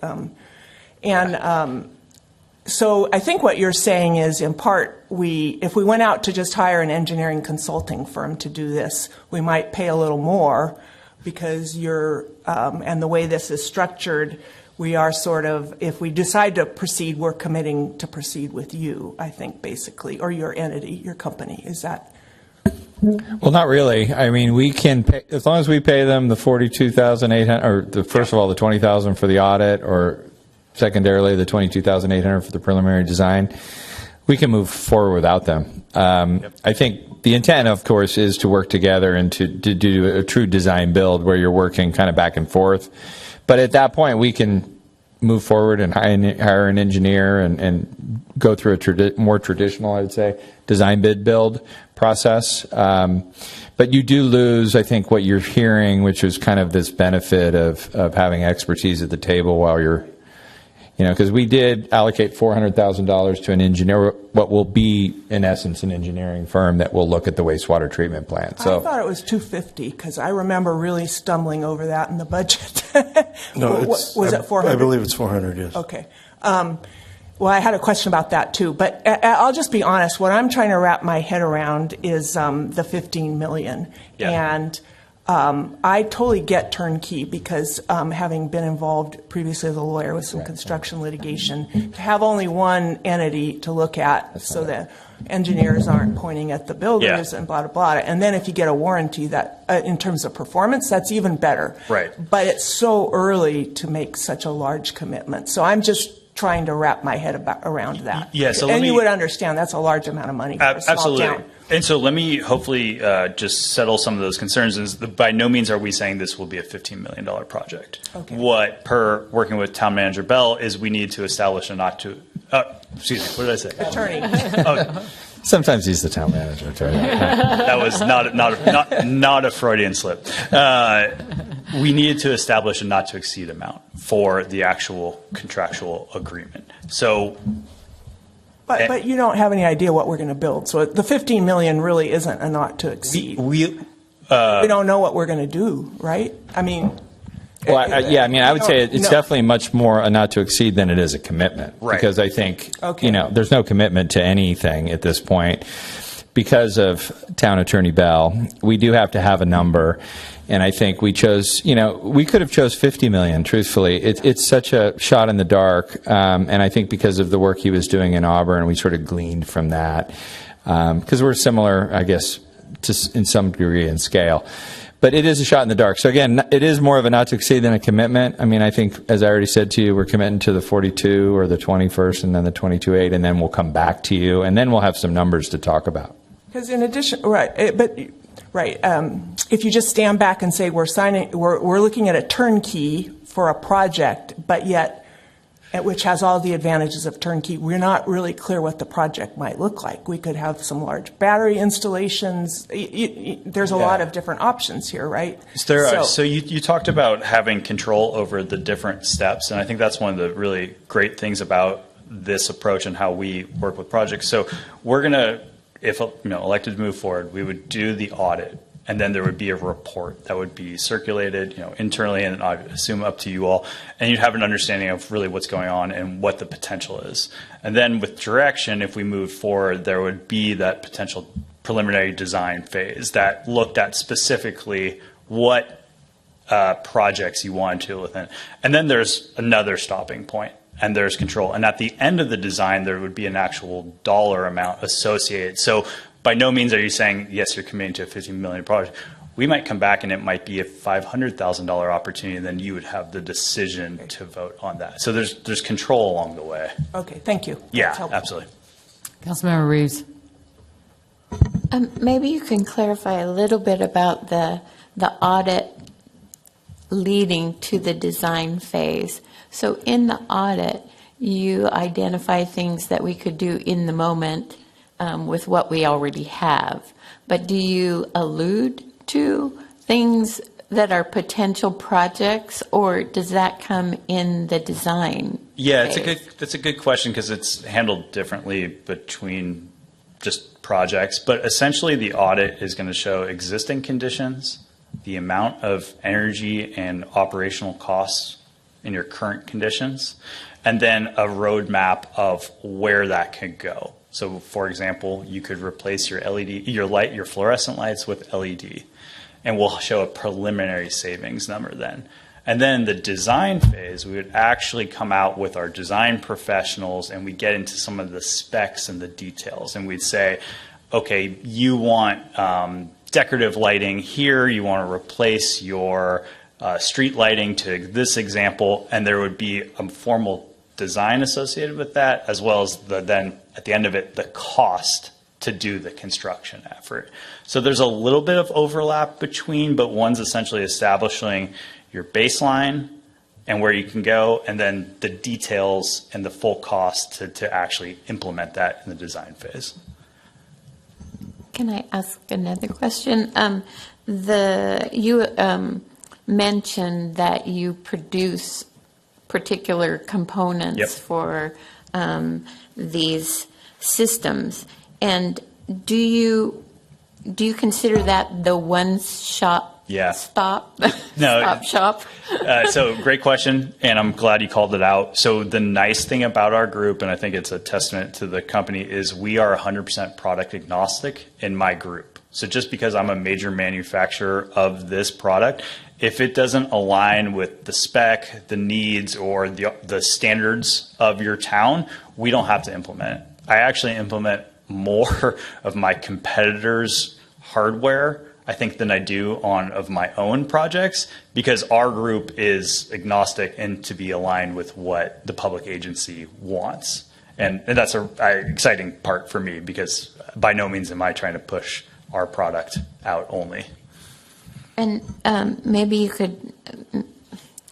So I think what you're saying is, in part, if we went out to just hire an engineering consulting firm to do this, we might pay a little more because and the way this is structured, we are sort of, if we decide to proceed, we're committing to proceed with you, I think, basically, or your entity, your company. Is that? Well, not really. I mean, we can pay, as long as we pay them the $42,800, or first of all, the $20,000 for the audit, or secondarily, the $22,800 for the preliminary design, we can move forward without them. I think the intent, of course, is to work together and to do a true design build where you're working kind of back and forth. But at that point, we can move forward and hire an engineer and go through a more traditional, I would say, design bid build process. But you do lose, I think, what you're hearing, which is kind of this benefit of having expertise at the table while you're, because we did allocate $400,000 to an engineer, what will be, in essence, an engineering firm that will look at the wastewater treatment plant. So I thought it was $250 because I remember really stumbling over that in the budget. No, was it $400? I believe it's $400, yes. Okay. Well, I had a question about that too, but I'll just be honest. What I'm trying to wrap my head around is the $15 million. Yeah. And I totally get turnkey because having been involved previously as a lawyer with some construction litigation, to have only one entity to look at so that engineers aren't pointing at the builders and blah, blah, blah. And then if you get a warranty that in terms of performance, that's even better. Right. But it's so early to make such a large commitment. So I'm just trying to wrap my head around that. Yeah, so and you would understand that's a large amount of money for a small absolutely. town. And so let me hopefully just settle some of those concerns. Is by no means are we saying this will be a $15 million project. Okay. What, per working with Town Manager Bell, is we need to establish a what did I say? Attorney. sometimes he's the town manager. That was not a Freudian slip. We needed to establish a not to exceed amount for the actual contractual agreement. So. But you don't have any idea what we're going to build. So the $15 million really isn't a not to exceed. We don't know what we're going to do, right? I mean. Well, I would say it's definitely much more a not to exceed than it is a commitment. Right. Because I think, there's no commitment to anything at this point. Because of Town Attorney Bell, we do have to have a number. And I think we chose, we could have chose $50 million, truthfully. It's such a shot in the dark. And I think because of the work he was doing in Auburn, we sort of gleaned from that. Because we're similar, I guess, in some degree in scale. But it is a shot in the dark. So again, it is more of a not to exceed than a commitment. I mean, I think, as I already said to you, we're committing to the 42 or the 21st and then the 22.8, and then we'll come back to you, and then we'll have some numbers to talk about. Because in addition, if you just stand back and say we're looking at a turnkey for a project, but yet, which has all the advantages of turnkey, we're not really clear what the project might look like. We could have some large battery installations. There's a lot of different options here, right? So you talked about having control over the different steps, and I think that's one of the really great things about this approach and how we work with projects. So we're going to, if elected to move forward, we would do the audit and then there would be a report that would be circulated, internally, and I assume up to you all, and you'd have an understanding of really what's going on and what the potential is. And then with direction, if we move forward, there would be that potential preliminary design phase that looked at specifically what projects you wanted to within. And then there's another stopping point, and there's control. And at the end of the design, there would be an actual dollar amount associated. So by no means are you saying, yes, you're committing to a $15 million project. We might come back and it might be a $500,000 opportunity, and then you would have the decision to vote on that. So there's control along the way. Okay, thank you. Yeah, absolutely. Councilmember Reeves. Maybe you can clarify a little bit about the audit leading to the design phase. So in the audit, you identify things that we could do in the moment with what we already have. But do you allude to things that are potential projects, or does that come in the design phase? That's a good question, because it's handled differently between just projects. But essentially, the audit is going to show existing conditions, the amount of energy and operational costs in your current conditions, and then a roadmap of where that could go. So, for example, you could replace your your fluorescent lights with LED, and we'll show a preliminary savings number then. And then the design phase, we would actually come out with our design professionals, and we get into some of the specs and the details, and we'd say, okay, you want decorative lighting here, you want to replace your street lighting to this example, and there would be a formal design associated with that, as well as then at the end of it, the cost to do the construction effort. So there's a little bit of overlap between, but one's essentially establishing your baseline and where you can go, and then the details and the full cost to actually implement that in the design phase. Can I ask another question? You mentioned that you produce particular components for these systems, and do you consider that the one-stop shop? So great question, and I'm glad you called it out. So the nice thing about our group, and I think it's a testament to the company, is we are 100% product agnostic in my group. So just because I'm a major manufacturer of this product, if it doesn't align with the spec, the needs, or the standards of your town, we don't have to implement it. I actually implement more of my competitors' hardware, I think, than I do of my own projects, because our group is agnostic and to be aligned with what the public agency wants. And that's an exciting part for me, because by no means am I trying to push our product out only. And maybe you could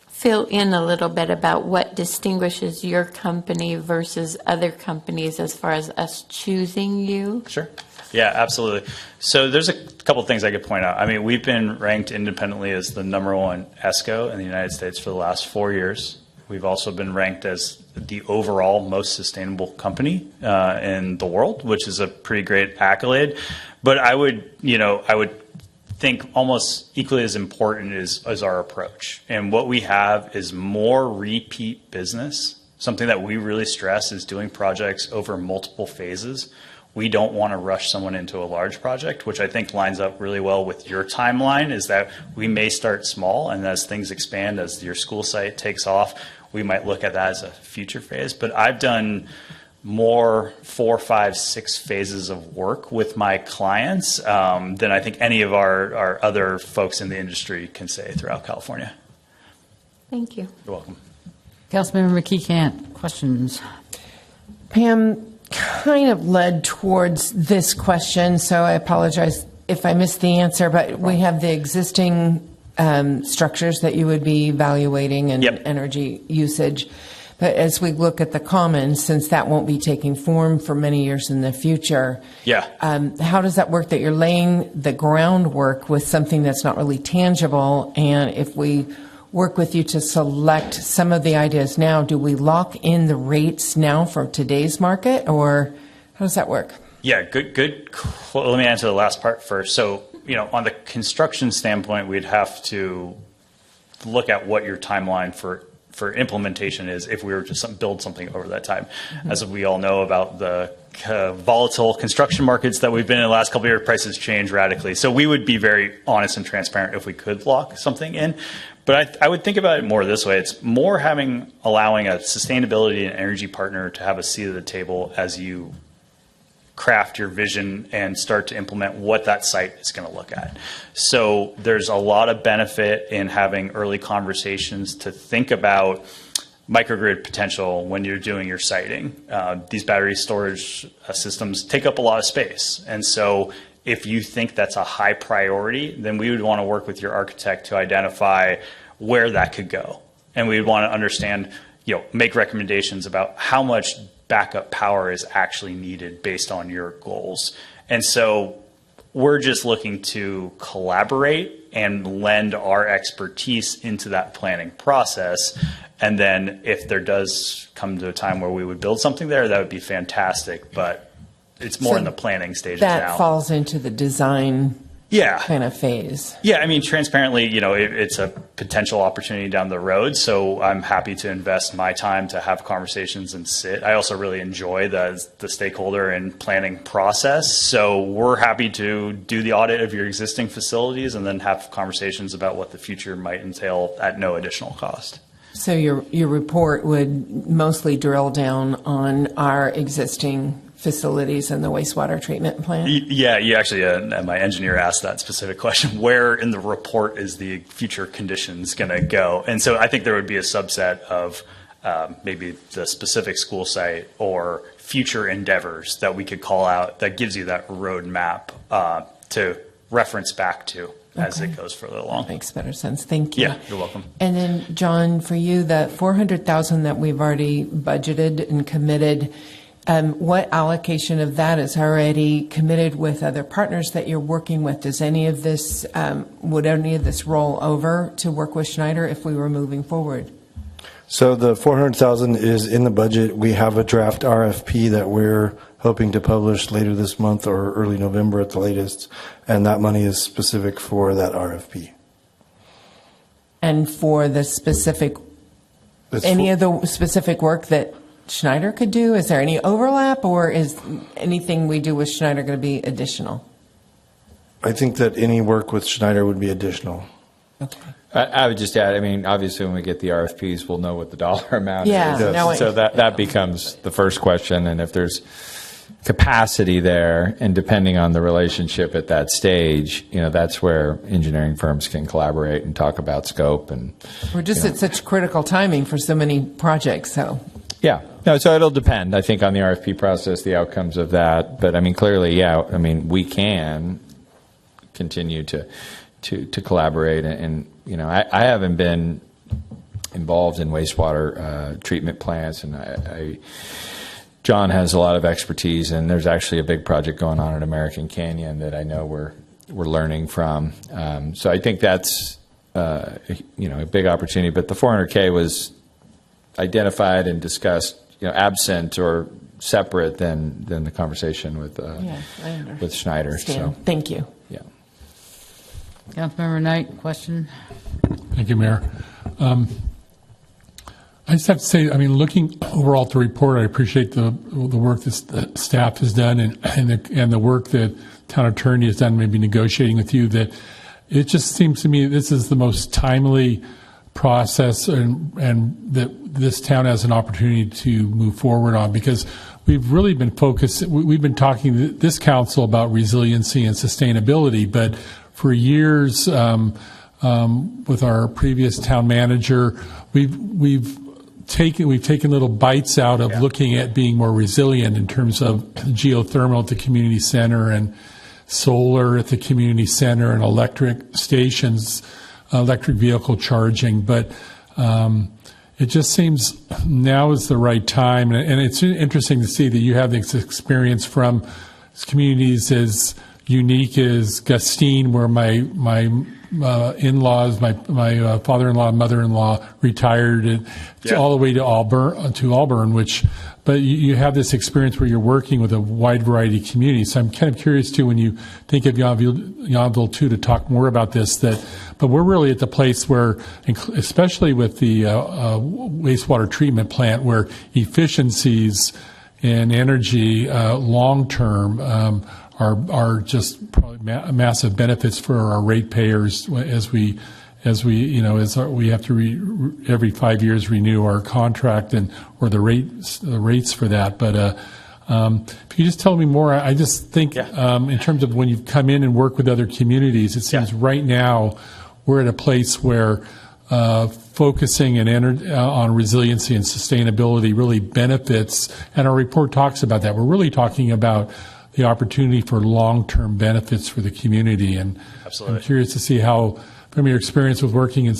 fill in a little bit about what distinguishes your company versus other companies as far as us choosing you. Sure. Yeah, absolutely. So there's a couple of things I could point out. I mean, we've been ranked independently as the #1 ESCO in the United States for the last 4 years. We've also been ranked as the overall most sustainable company in the world, which is a pretty great accolade. But I would think almost equally as important is our approach. And what we have is more repeat business. Something that we really stress is doing projects over multiple phases. We don't want to rush someone into a large project, which I think lines up really well with your timeline, is that we may start small, and as things expand, as your school site takes off, we might look at that as a future phase. But I've done more 4, 5, 6 phases of work with my clients than I think any of our other folks in the industry can say throughout California. Thank you. You're welcome. Councilmember McKee Cant, questions? Pam kind of led towards this question, so I apologize if I missed the answer, but we have the existing structures that you would be evaluating and energy usage. But as we look at the commons, since that won't be taking form for many years in the future, how does that work, that you're laying the groundwork with something that's not really tangible? And if we work with you to select some of the ideas now, do we lock in the rates now for today's market, or how does that work? Yeah, good. Well, let me answer the last part first. So on the construction standpoint, we'd have to look at what your timeline for implementation is if we were to build something over that time. As we all know about the volatile construction markets that we've been in the last couple of years, prices change radically. So we would be very honest and transparent if we could lock something in. But I would think about it more this way. It's more allowing a sustainability and energy partner to have a seat at the table as you craft your vision and start to implement what that site is going to look at. So there's a lot of benefit in having early conversations to think about microgrid potential when you're doing your siting. These battery storage systems take up a lot of space. And so if you think that's a high priority, then we would want to work with your architect to identify where that could go. And we would want to understand, make recommendations about how much backup power is actually needed based on your goals. And so we're just looking to collaborate and lend our expertise into that planning process. And then if there does come to a time where we would build something there, that would be fantastic. But it's more in the planning stages now. That falls into the design kind of phase. Yeah, I mean, transparently, it's a potential opportunity down the road. So I'm happy to invest my time to have conversations and sit. I also really enjoy the stakeholder and planning process. So we're happy to do the audit of your existing facilities and then have conversations about what the future might entail at no additional cost. So your report would mostly drill down on our existing facilities and the wastewater treatment plant? Yeah, you actually, my engineer asked that specific question. Where in the report is the future conditions going to go? And so I think there would be a subset of maybe the specific school site or future endeavors that we could call out that gives you that roadmap to reference back to as it goes further along. Makes better sense. Thank you. Yeah, you're welcome. And then, John, for you, the $400,000 that we've already budgeted and committed, what allocation of that is already committed with other partners that you're working with? Does any of this, would any of this roll over to work with Schneider if we were moving forward? So the $400,000 is in the budget. We have a draft RFP that we're hoping to publish later this month or early November at the latest, and that money is specific for that RFP. And for the specific, any of the specific work that Schneider could do? Is there any overlap, or is anything we do with Schneider going to be additional? I think that any work with Schneider would be additional. Okay. I would just add, I mean, obviously when we get the RFPs, we'll know what the dollar amount is. Yes. So that becomes the first question. And if there's capacity there, and depending on the relationship at that stage, that's where engineering firms can collaborate and talk about scope. And we're just at such critical timing for so many projects. So yeah, no, so it'll depend, I think, on the RFP process, the outcomes of that. But I mean, clearly, we can continue to collaborate. And I haven't been involved in wastewater treatment plants, and John has a lot of expertise, and there's actually a big project going on at American Canyon that I know we're learning from. So I think that's a big opportunity. But the $400K was identified and discussed, absent or separate than the conversation with Schneider. So thank you. Yeah. Councilmember Knight, question? Thank you, Mayor. I just have to say, I mean, looking overall at the report, I appreciate the work that the staff has done and the work that town attorney has done, maybe negotiating with you. That it just seems to me this is the most timely process, and that this town has an opportunity to move forward on, because we've really been focused. We've been talking to this council about resiliency and sustainability, but for years, with our previous town manager, we've taken little bites out of looking at being more resilient in terms of geothermal at the community center and solar at the community center and electric stations, electric vehicle charging. But it just seems now is the right time, and it's interesting to see that you have this experience from communities as unique as Gustine, where my in-laws, my father-in-law, mother-in-law retired all the way to Auburn, but you have this experience where you're working with a wide variety of communities. So I'm kind of curious too, when you think of Yountville too, to talk more about this, but we're really at the place where, especially with the wastewater treatment plant, where efficiencies and energy long-term are just probably massive benefits for our ratepayers as we have to every 5 years renew our contract or the rates for that. But if you just tell me more, I just think in terms of when you come in and work with other communities, it seems right now we're at a place where focusing on resiliency and sustainability really benefits, and our report talks about that. We're really talking about the opportunity for long-term benefits for the community, and Absolutely. I'm curious to see how, from your experience with working in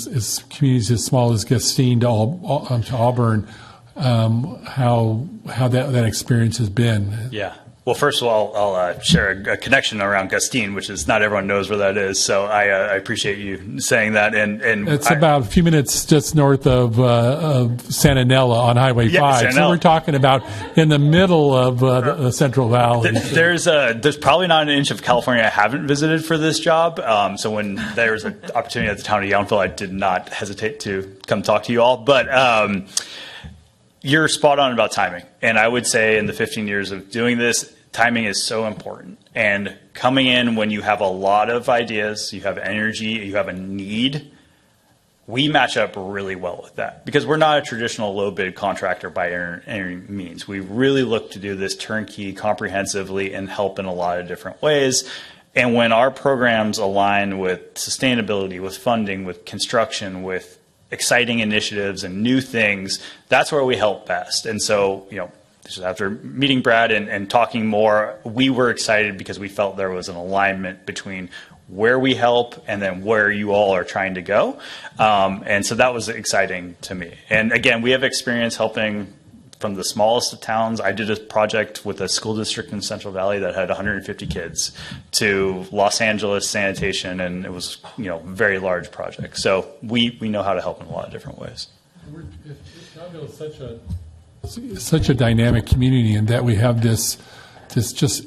communities as small as Gustine to Auburn, how that experience has been. Yeah. Well, first of all, I'll share a connection around Gustine, which is not everyone knows where that is. So I appreciate you saying that. And it's about a few minutes just north of Santanella on Highway 5. Santanella. So we're talking about in the middle of the Central Valley. There's probably not an inch of California I haven't visited for this job. So when there was an opportunity at the town of Yountville, I did not hesitate to come talk to you all. But you're spot on about timing. And I would say in the 15 years of doing this, timing is so important. And coming in when you have a lot of ideas, you have energy, you have a need, we match up really well with that. Because we're not a traditional low bid contractor by any means. We really look to do this turnkey, comprehensively, and help in a lot of different ways. And when our programs align with sustainability, with funding, with construction, with exciting initiatives and new things, that's where we help best. And so, just after meeting Brad and talking more, we were excited because we felt there was an alignment between where we help and then where you all are trying to go. And so that was exciting to me. And again, we have experience helping from the smallest of towns. I did a project with a school district in Central Valley that had 150 kids to Los Angeles sanitation, and it was a very large project. So we know how to help in a lot of different ways. It's such a dynamic community in that we have this just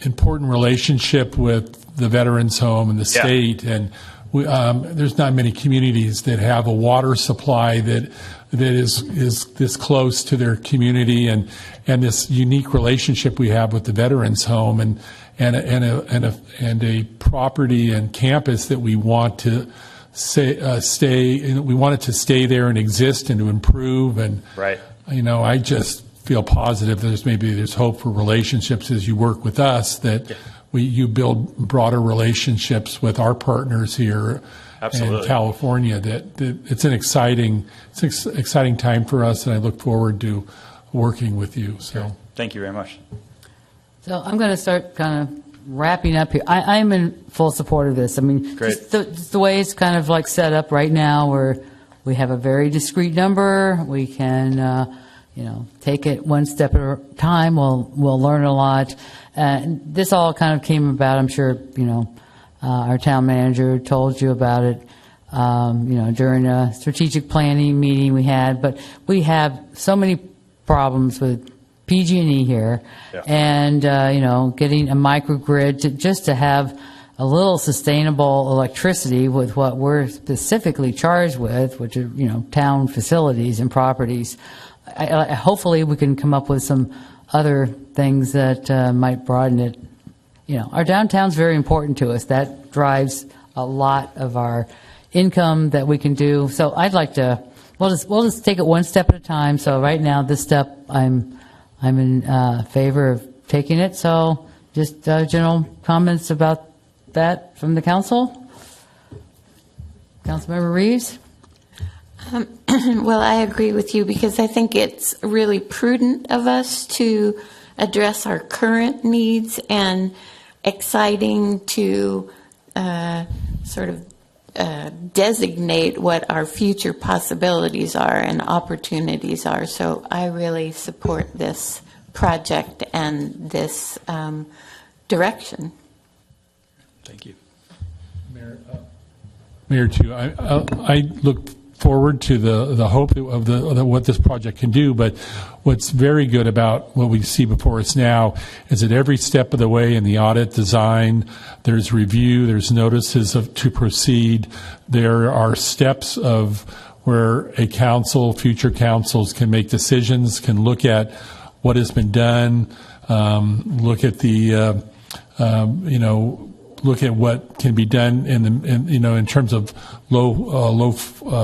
important relationship with the Veterans Home and the state, and there's not many communities that have a water supply that is this close to their community, and this unique relationship we have with the Veterans Home, and a property and campus that we want to we want it to stay there and exist and to improve. And right. I just feel positive there's hope for relationships as you work with us, that you build broader relationships with our partners here. Absolutely. In California. That it's an exciting time for us, and I look forward to working with you. So thank you very much. So I'm going to start kind of wrapping up here. I'm in full support of this. I mean, great. Just the way it's kind of like set up right now, where we have a very discrete number. We can take it one step at a time. We'll learn a lot. This all kind of came about, I'm sure, our town manager told you about it, during a strategic planning meeting we had. But we have so many problems with PG&E here, and getting a microgrid just to have a little sustainable electricity with what we're specifically charged with, which are town facilities and properties. Hopefully, we can come up with some other things that might broaden it. Our downtown's very important to us. That drives a lot of our income that we can do. So I'd like to. We'll just take it one step at a time. So right now, this step, I'm in favor of taking it. So just general comments about that from the council. Councilmember Reeves. Well, I agree with you, because I think it's really prudent of us to address our current needs, and exciting to sort of designate what our future possibilities are and opportunities are. So I really support this project and this direction. Thank you. Mayor, too, I look forward to the hope of what this project can do, but what's very good about what we see before us now is that every step of the way in the audit design, there's review, there's notices to proceed, there are steps of where a council, future councils can make decisions, can look at what has been done, look at the, look at what can be done in terms of low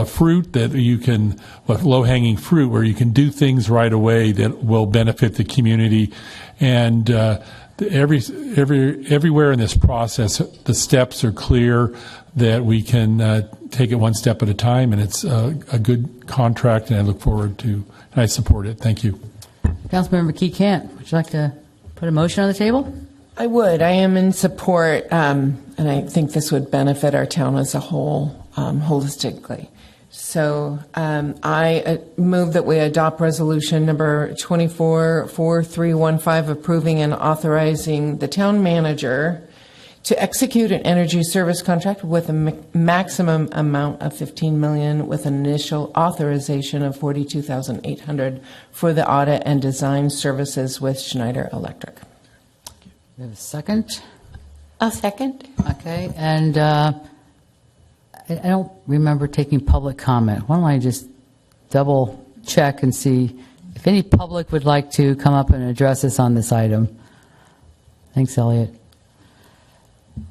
fruit that you can, low hanging fruit where you can do things right away that will benefit the community, and everywhere in this process, the steps are clear that we can take it one step at a time, and it's a good contract, and I look forward to, and I support it. Thank you. Councilmember Key Kent, would you like to put a motion on the table? I would. I am in support, and I think this would benefit our town as a whole, holistically. So I move that we adopt resolution number 244315, approving and authorizing the town manager to execute an energy service contract with a maximum amount of $15 million with an initial authorization of $42,800 for the audit and design services with Schneider Electric. We have a second? I'll second. Okay, and I don't remember taking public comment. Why don't I just double check and see if any public would like to come up and address us on this item? Thanks, Elliot.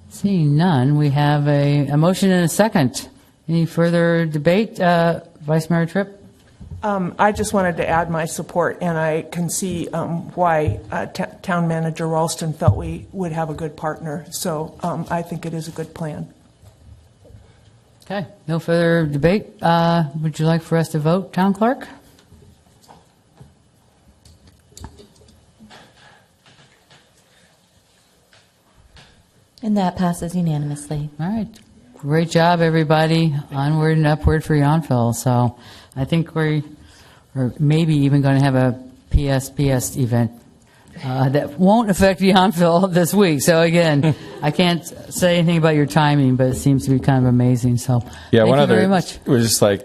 Seeing none, we have a motion and a second. Any further debate? Vice Mayor Tripp? I just wanted to add my support, and I can see why Town Manager Ralston felt we would have a good partner. So I think it is a good plan. Okay, no further debate. Would you like for us to vote, Town Clerk? And that passes unanimously. All right. Great job, everybody. Onward and upward for Yountville. So I think we're maybe even going to have a PSPS event that won't affect Yountville this week. So again, I can't say anything about your timing, but it seems to be kind of amazing. So yeah, thank one you other very much. was just like,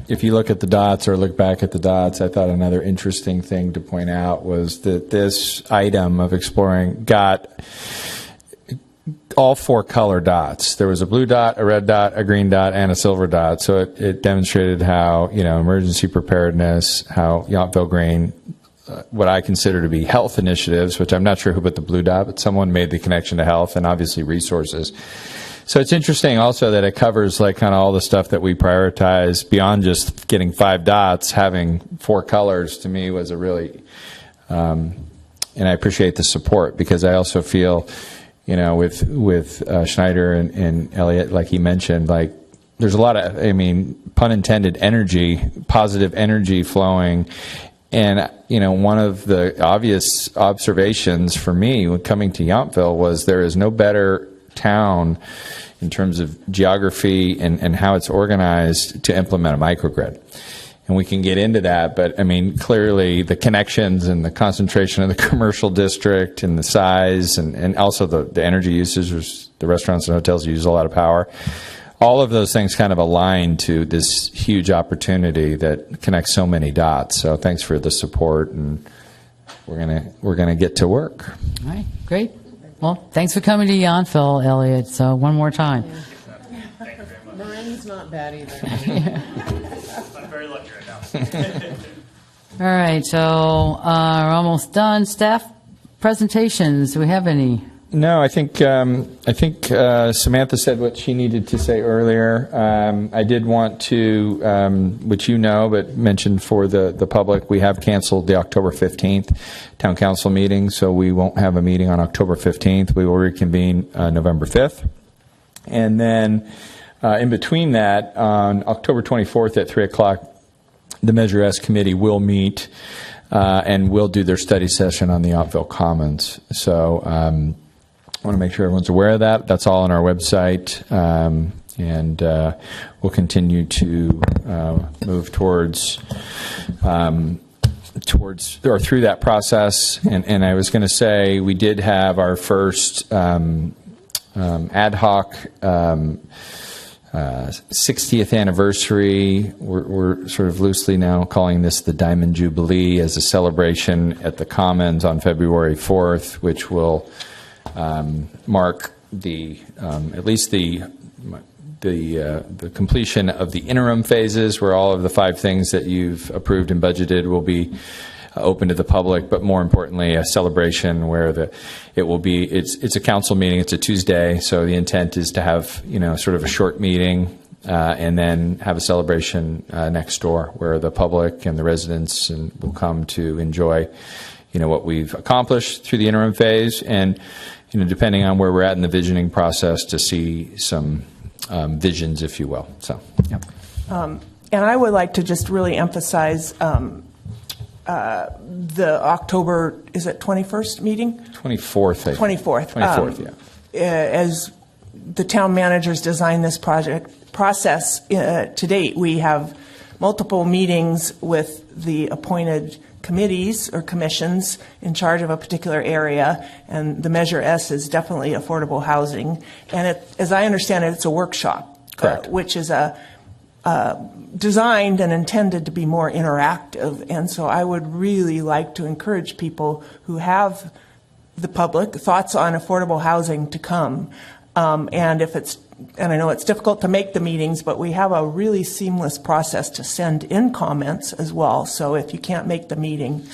if you look at the dots or look back at the dots, I thought another interesting thing to point out was that this item of exploring got all 4 color dots. There was a blue dot, a red dot, a green dot, and a silver dot. So it demonstrated how, emergency preparedness, how Yountville Green, what I consider to be health initiatives, which I'm not sure who put the blue dot, but someone made the connection to health and obviously resources. So it's interesting also that it covers like kind of all the stuff that we prioritize beyond just getting 5 dots. Having 4 colors to me was a really, and I appreciate the support, because I also feel, with Schneider and Elliot, like he mentioned, like there's a lot of, pun intended, positive energy flowing. And, one of the obvious observations for me when coming to Yountville was there is no better town in terms of geography and how it's organized to implement a microgrid. And we can get into that, but clearly the connections and the concentration of the commercial district and the size and also the energy usage, the restaurants and hotels use a lot of power. All of those things kind of align to this huge opportunity that connects so many dots. So thanks for the support, and we're gonna get to work. All right, great. Well, thanks for coming to Yountville, Elliot. So one more time. Marin's not bad either. I'm very lucky right now. All right, so we're almost done. Staff presentations. Do we have any? No, I think Samantha said what she needed to say earlier. I did want to, which but mentioned for the public, we have canceled the October 15th Town Council meeting, so we won't have a meeting on October 15th. We will reconvene November 5th. And then in between that, on October 24th at 3 o'clock, the Measure S committee will meet and will do their study session on the Yountville Commons. So I want to make sure everyone's aware of that. That's all on our website, and we'll continue to move towards or through that process. And I was going to say we did have our first ad hoc 60th anniversary. We're sort of loosely now calling this the Diamond Jubilee, as a celebration at the Commons on February 4th, which will mark at least the completion of the interim phases, where all of the 5 things that you've approved and budgeted will be open to the public, but more importantly, a celebration where it's a council meeting. It's a Tuesday, so the intent is to have sort of a short meeting and then have a celebration next door, where the public and the residents will come to enjoy what we've accomplished through the interim phase, and depending on where we're at in the visioning process, to see some visions, if you will. So, yeah. And I would like to just really emphasize the October, is it 21st meeting? 24th. 24th. 24th, yeah. As the town managers design this process to date, we have multiple meetings with the appointed committees or commissions in charge of a particular area, and the Measure S is definitely affordable housing. And as I understand it, it's a workshop, correct, which is designed and intended to be more interactive. And so I would really like to encourage people who have the public thoughts on affordable housing to come. And I know it's difficult to make the meetings, but we have a really seamless process to send in comments as well. So if you can't make the meeting,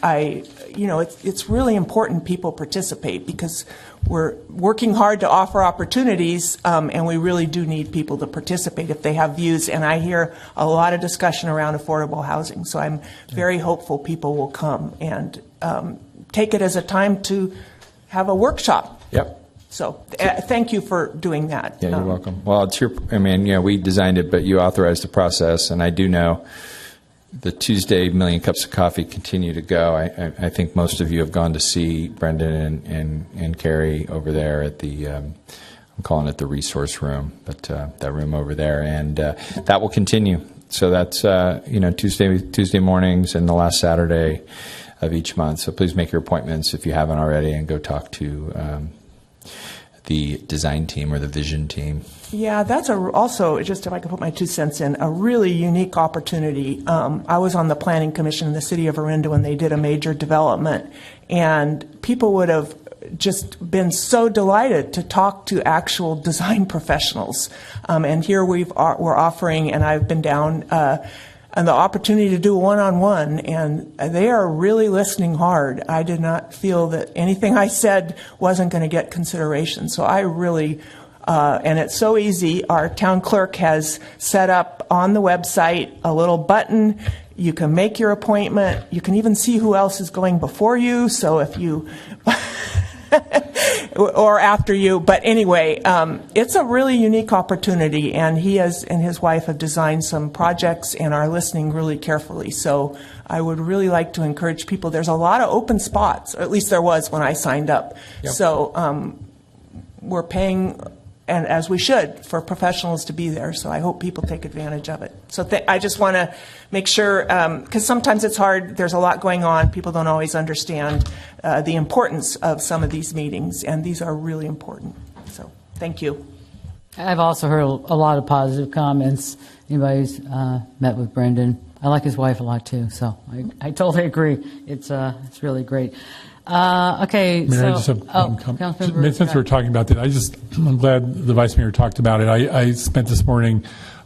it's really important people participate, because we're working hard to offer opportunities, and we really do need people to participate if they have views. And I hear a lot of discussion around affordable housing, so I'm very hopeful people will come and take it as a time to have a workshop. Yep. So thank you for doing that. Yeah, you're welcome. Well, we designed it, but you authorized the process, and I do know the Tuesday Million Cups of Coffee continue to go. I think most of you have gone to see Brendan and Carrie over there at the, I'm calling it the resource room, but that room over there, and that will continue. So that's Tuesday mornings and the last Saturday of each month. So please make your appointments if you haven't already, and go talk to the design team or the vision team. Yeah, that's also, just if I could put my 2 cents in, a really unique opportunity. I was on the Planning Commission in the city of Orinda when they did a major development, and people would have just been so delighted to talk to actual design professionals. And here we're offering, and I've been down, and the opportunity to do one-on-one, and they are really listening hard. I did not feel that anything I said wasn't going to get consideration. So I really, and it's so easy. Our town clerk has set up on the website a little button. You can make your appointment. You can even see who else is going before you. So if you... or after you. But anyway, it's a really unique opportunity, and he and his wife have designed some projects and are listening really carefully. So I would really like to encourage people. There's a lot of open spots, or at least there was when I signed up. Yep. So we're paying, and as we should, for professionals to be there. So I hope people take advantage of it. So I just want to make sure, because sometimes it's hard. There's a lot going on. People don't always understand the importance of some of these meetings, and these are really important. So thank you. I've also heard a lot of positive comments. Anybody who's met with Brendan, I like his wife a lot too. So I totally agree. It's really great. Okay, Mayor, I just have since we're talking about that, I'm glad the Vice Mayor talked about it. I spent this morning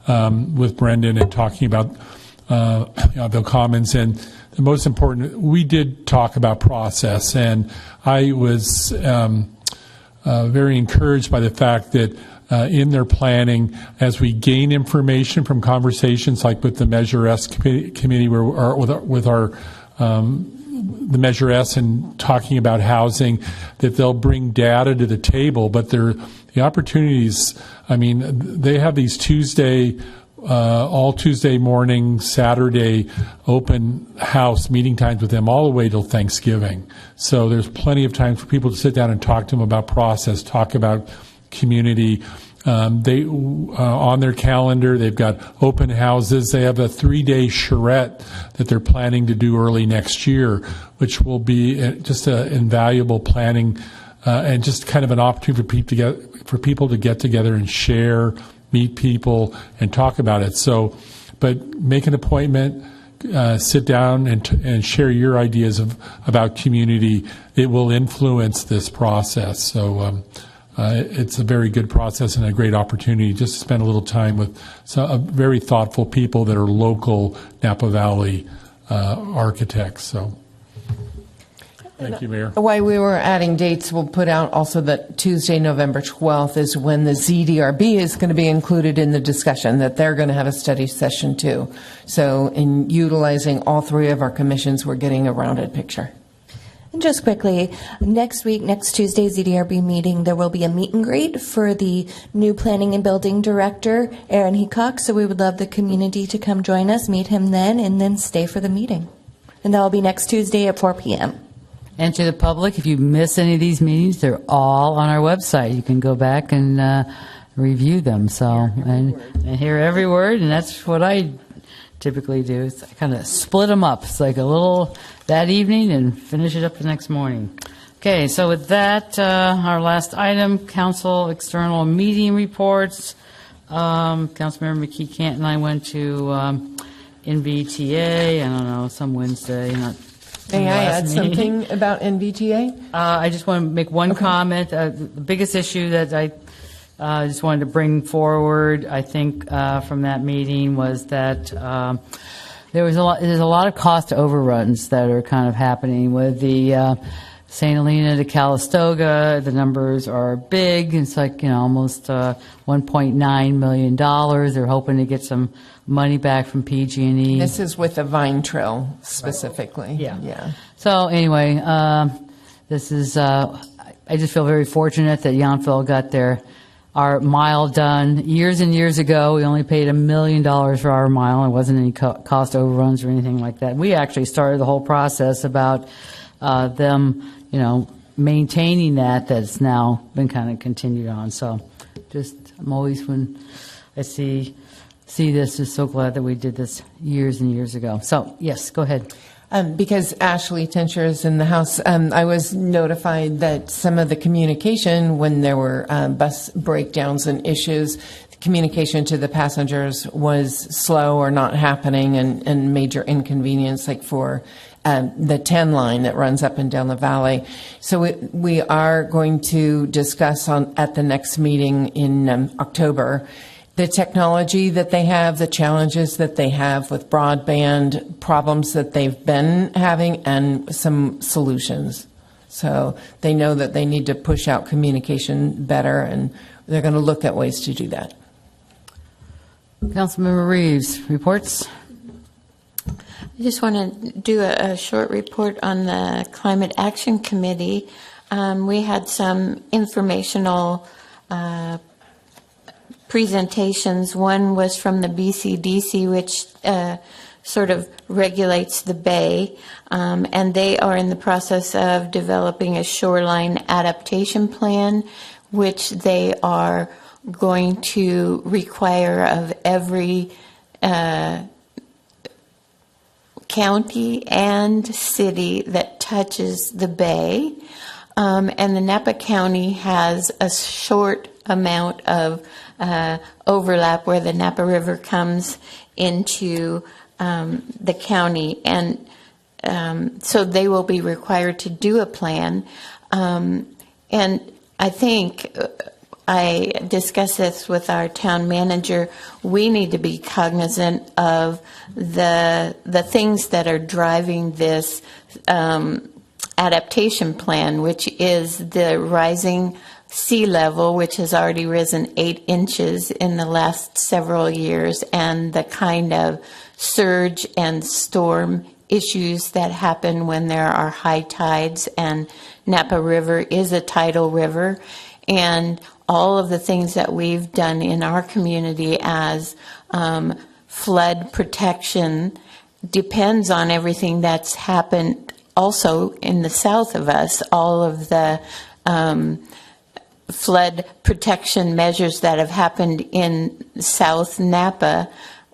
with Brendan and talking about Bill Commons, and the most important, we did talk about process, and I was very encouraged by the fact that in their planning, as we gain information from conversations like with the Measure S committee, with our the Measure S and talking about housing, that they'll bring data to the table, but the opportunities, they have these all Tuesday morning, Saturday open house meeting times with them all the way till Thanksgiving. So there's plenty of time for people to sit down and talk to them about process, talk about community. They on their calendar, they've got open houses. They have a 3-day charrette that they're planning to do early next year, which will be just an invaluable planning and just kind of an opportunity for people to get together and share, meet people, and talk about it. So, but make an appointment, sit down and share your ideas about community. It will influence this process. So it's a very good process and a great opportunity just to spend a little time with very thoughtful people that are local Napa Valley architects. So thank you, Mayor. While we were adding dates, we'll put out also that Tuesday, November 12th is when the ZDRB is going to be included in the discussion, that they're going to have a study session too. So in utilizing all three of our commissions, we're getting a rounded picture. And just quickly, next week, next Tuesday's ZDRB meeting, there will be a meet and greet for the new Planning and Building Director, Aaron Heacock. So we would love the community to come join us, meet him then, and then stay for the meeting. And that will be next Tuesday at 4 p.m. And to the public, if you miss any of these meetings, they're all on our website. You can go back and review them. So and hear every word, and that's what I typically do. Is I kind of split them up. It's like a little that evening and finish it up the next morning. Okay, so with that, our last item, council external meeting reports. Councilmember McKee Cant and I went to NVTA, I don't know, some Wednesday, not May I add last meeting. something about NVTA? I just want to make one comment. The biggest issue that I just wanted to bring forward, I think, from that meeting was that there's a lot of cost overruns that are kind of happening with the St. Helena to Calistoga. The numbers are big. It's like, almost $1.9 million. They're hoping to get some money back from PG&E. This is with the Vine Trail specifically. Yeah. So anyway, this is, I just feel very fortunate that Yountville got our mile done. Years and years ago, we only paid $1 million for our mile. It wasn't any cost overruns or anything like that. We actually started the whole process about them, maintaining that's now been kind of continued on. So I'm always, when I see this, just so glad that we did this years and years ago. So, yes, go ahead. Because Ashley Tencher is in the house, I was notified that some of the communication, when there were bus breakdowns and issues, the communication to the passengers was slow or not happening, and major inconvenience, like for the 10 line that runs up and down the valley. So we are going to discuss at the next meeting in October the technology that they have, the challenges that they have with broadband, problems that they've been having, and some solutions. So they know that they need to push out communication better, and they're going to look at ways to do that. Councilmember Reeves, reports? I just want to do a short report on the Climate Action Committee. We had some informational presentations. One was from the BCDC, which sort of regulates the bay, and they are in the process of developing a shoreline adaptation plan, which they are going to require of every county and city that touches the bay. And the Napa County has a short amount of overlap where the Napa River comes into the county, and so they will be required to do a plan. And I think I discussed this with our town manager. We need to be cognizant of the things that are driving this adaptation plan, which is the rising sea level, which has already risen 8 inches in the last several years, and the kind of surge and storm issues that happen when there are high tides, and Napa River is a tidal river, and all of the things that we've done in our community as flood protection depends on everything that's happened also in the south of us. All of the flood protection measures that have happened in South Napa,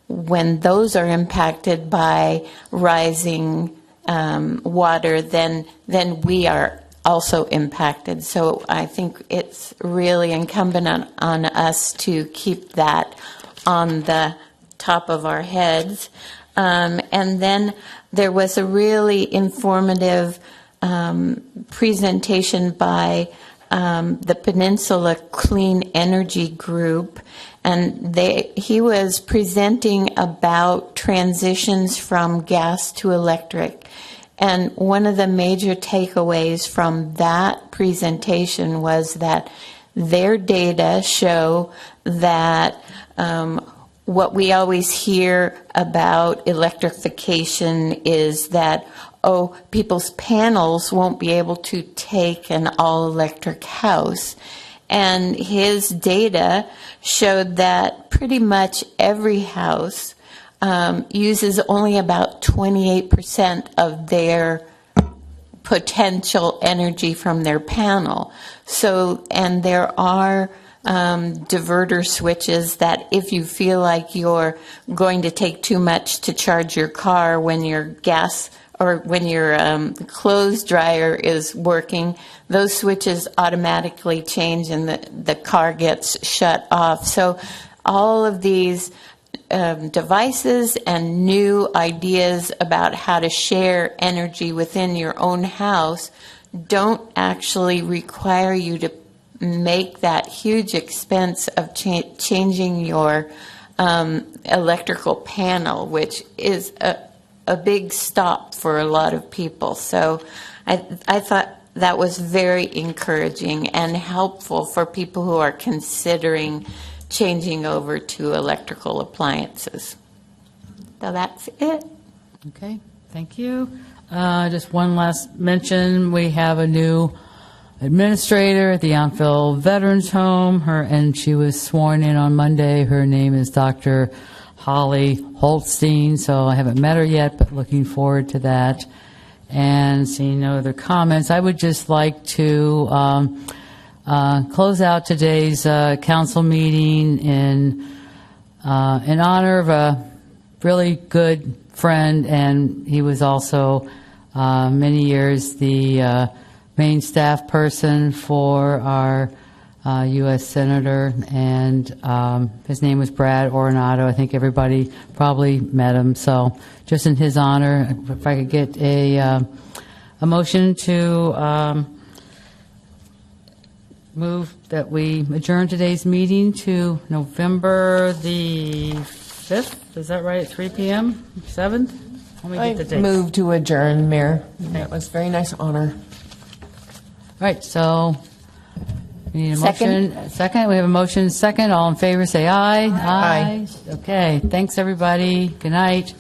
when those are impacted by rising water, then we are also impacted. So I think it's really incumbent on us to keep that on the top of our heads. And then there was a really informative presentation by the Peninsula Clean Energy Group, and he was presenting about transitions from gas to electric. And one of the major takeaways from that presentation was that their data show that what we always hear about electrification is that, oh, people's panels won't be able to take an all-electric house. And his data showed that pretty much every house uses only about 28% of their potential energy from their panel. So, and there are diverter switches that if you feel like you're going to take too much to charge your car when your gas or when your clothes dryer is working, those switches automatically change and the car gets shut off. So all of these devices and new ideas about how to share energy within your own house don't actually require you to make that huge expense of changing your electrical panel, which is a big stop for a lot of people. So I thought that was very encouraging and helpful for people who are considering changing over to electrical appliances. So that's it. Okay, thank you. Just one last mention. We have a new administrator at the Yountville Veterans Home, and she was sworn in on Monday. Her name is Dr. Holly Holstein, so I haven't met her yet, but looking forward to that. And seeing no other comments, I would just like to close out today's council meeting in honor of a really good friend, and he was also many years the main staff person for our U.S. Senator, and his name was Brad Oronato. I think everybody probably met him. So just in his honor, if I could get a motion to move that we adjourn today's meeting to November the 5th. Is that right? At 3 p.m.? 7th? Let me get the date. Move to adjourn, Mayor. That was a very nice honor. All right, so we need a motion. Second. We have a motion second. All in favor, say aye. Aye. Okay, thanks, everybody. Good night.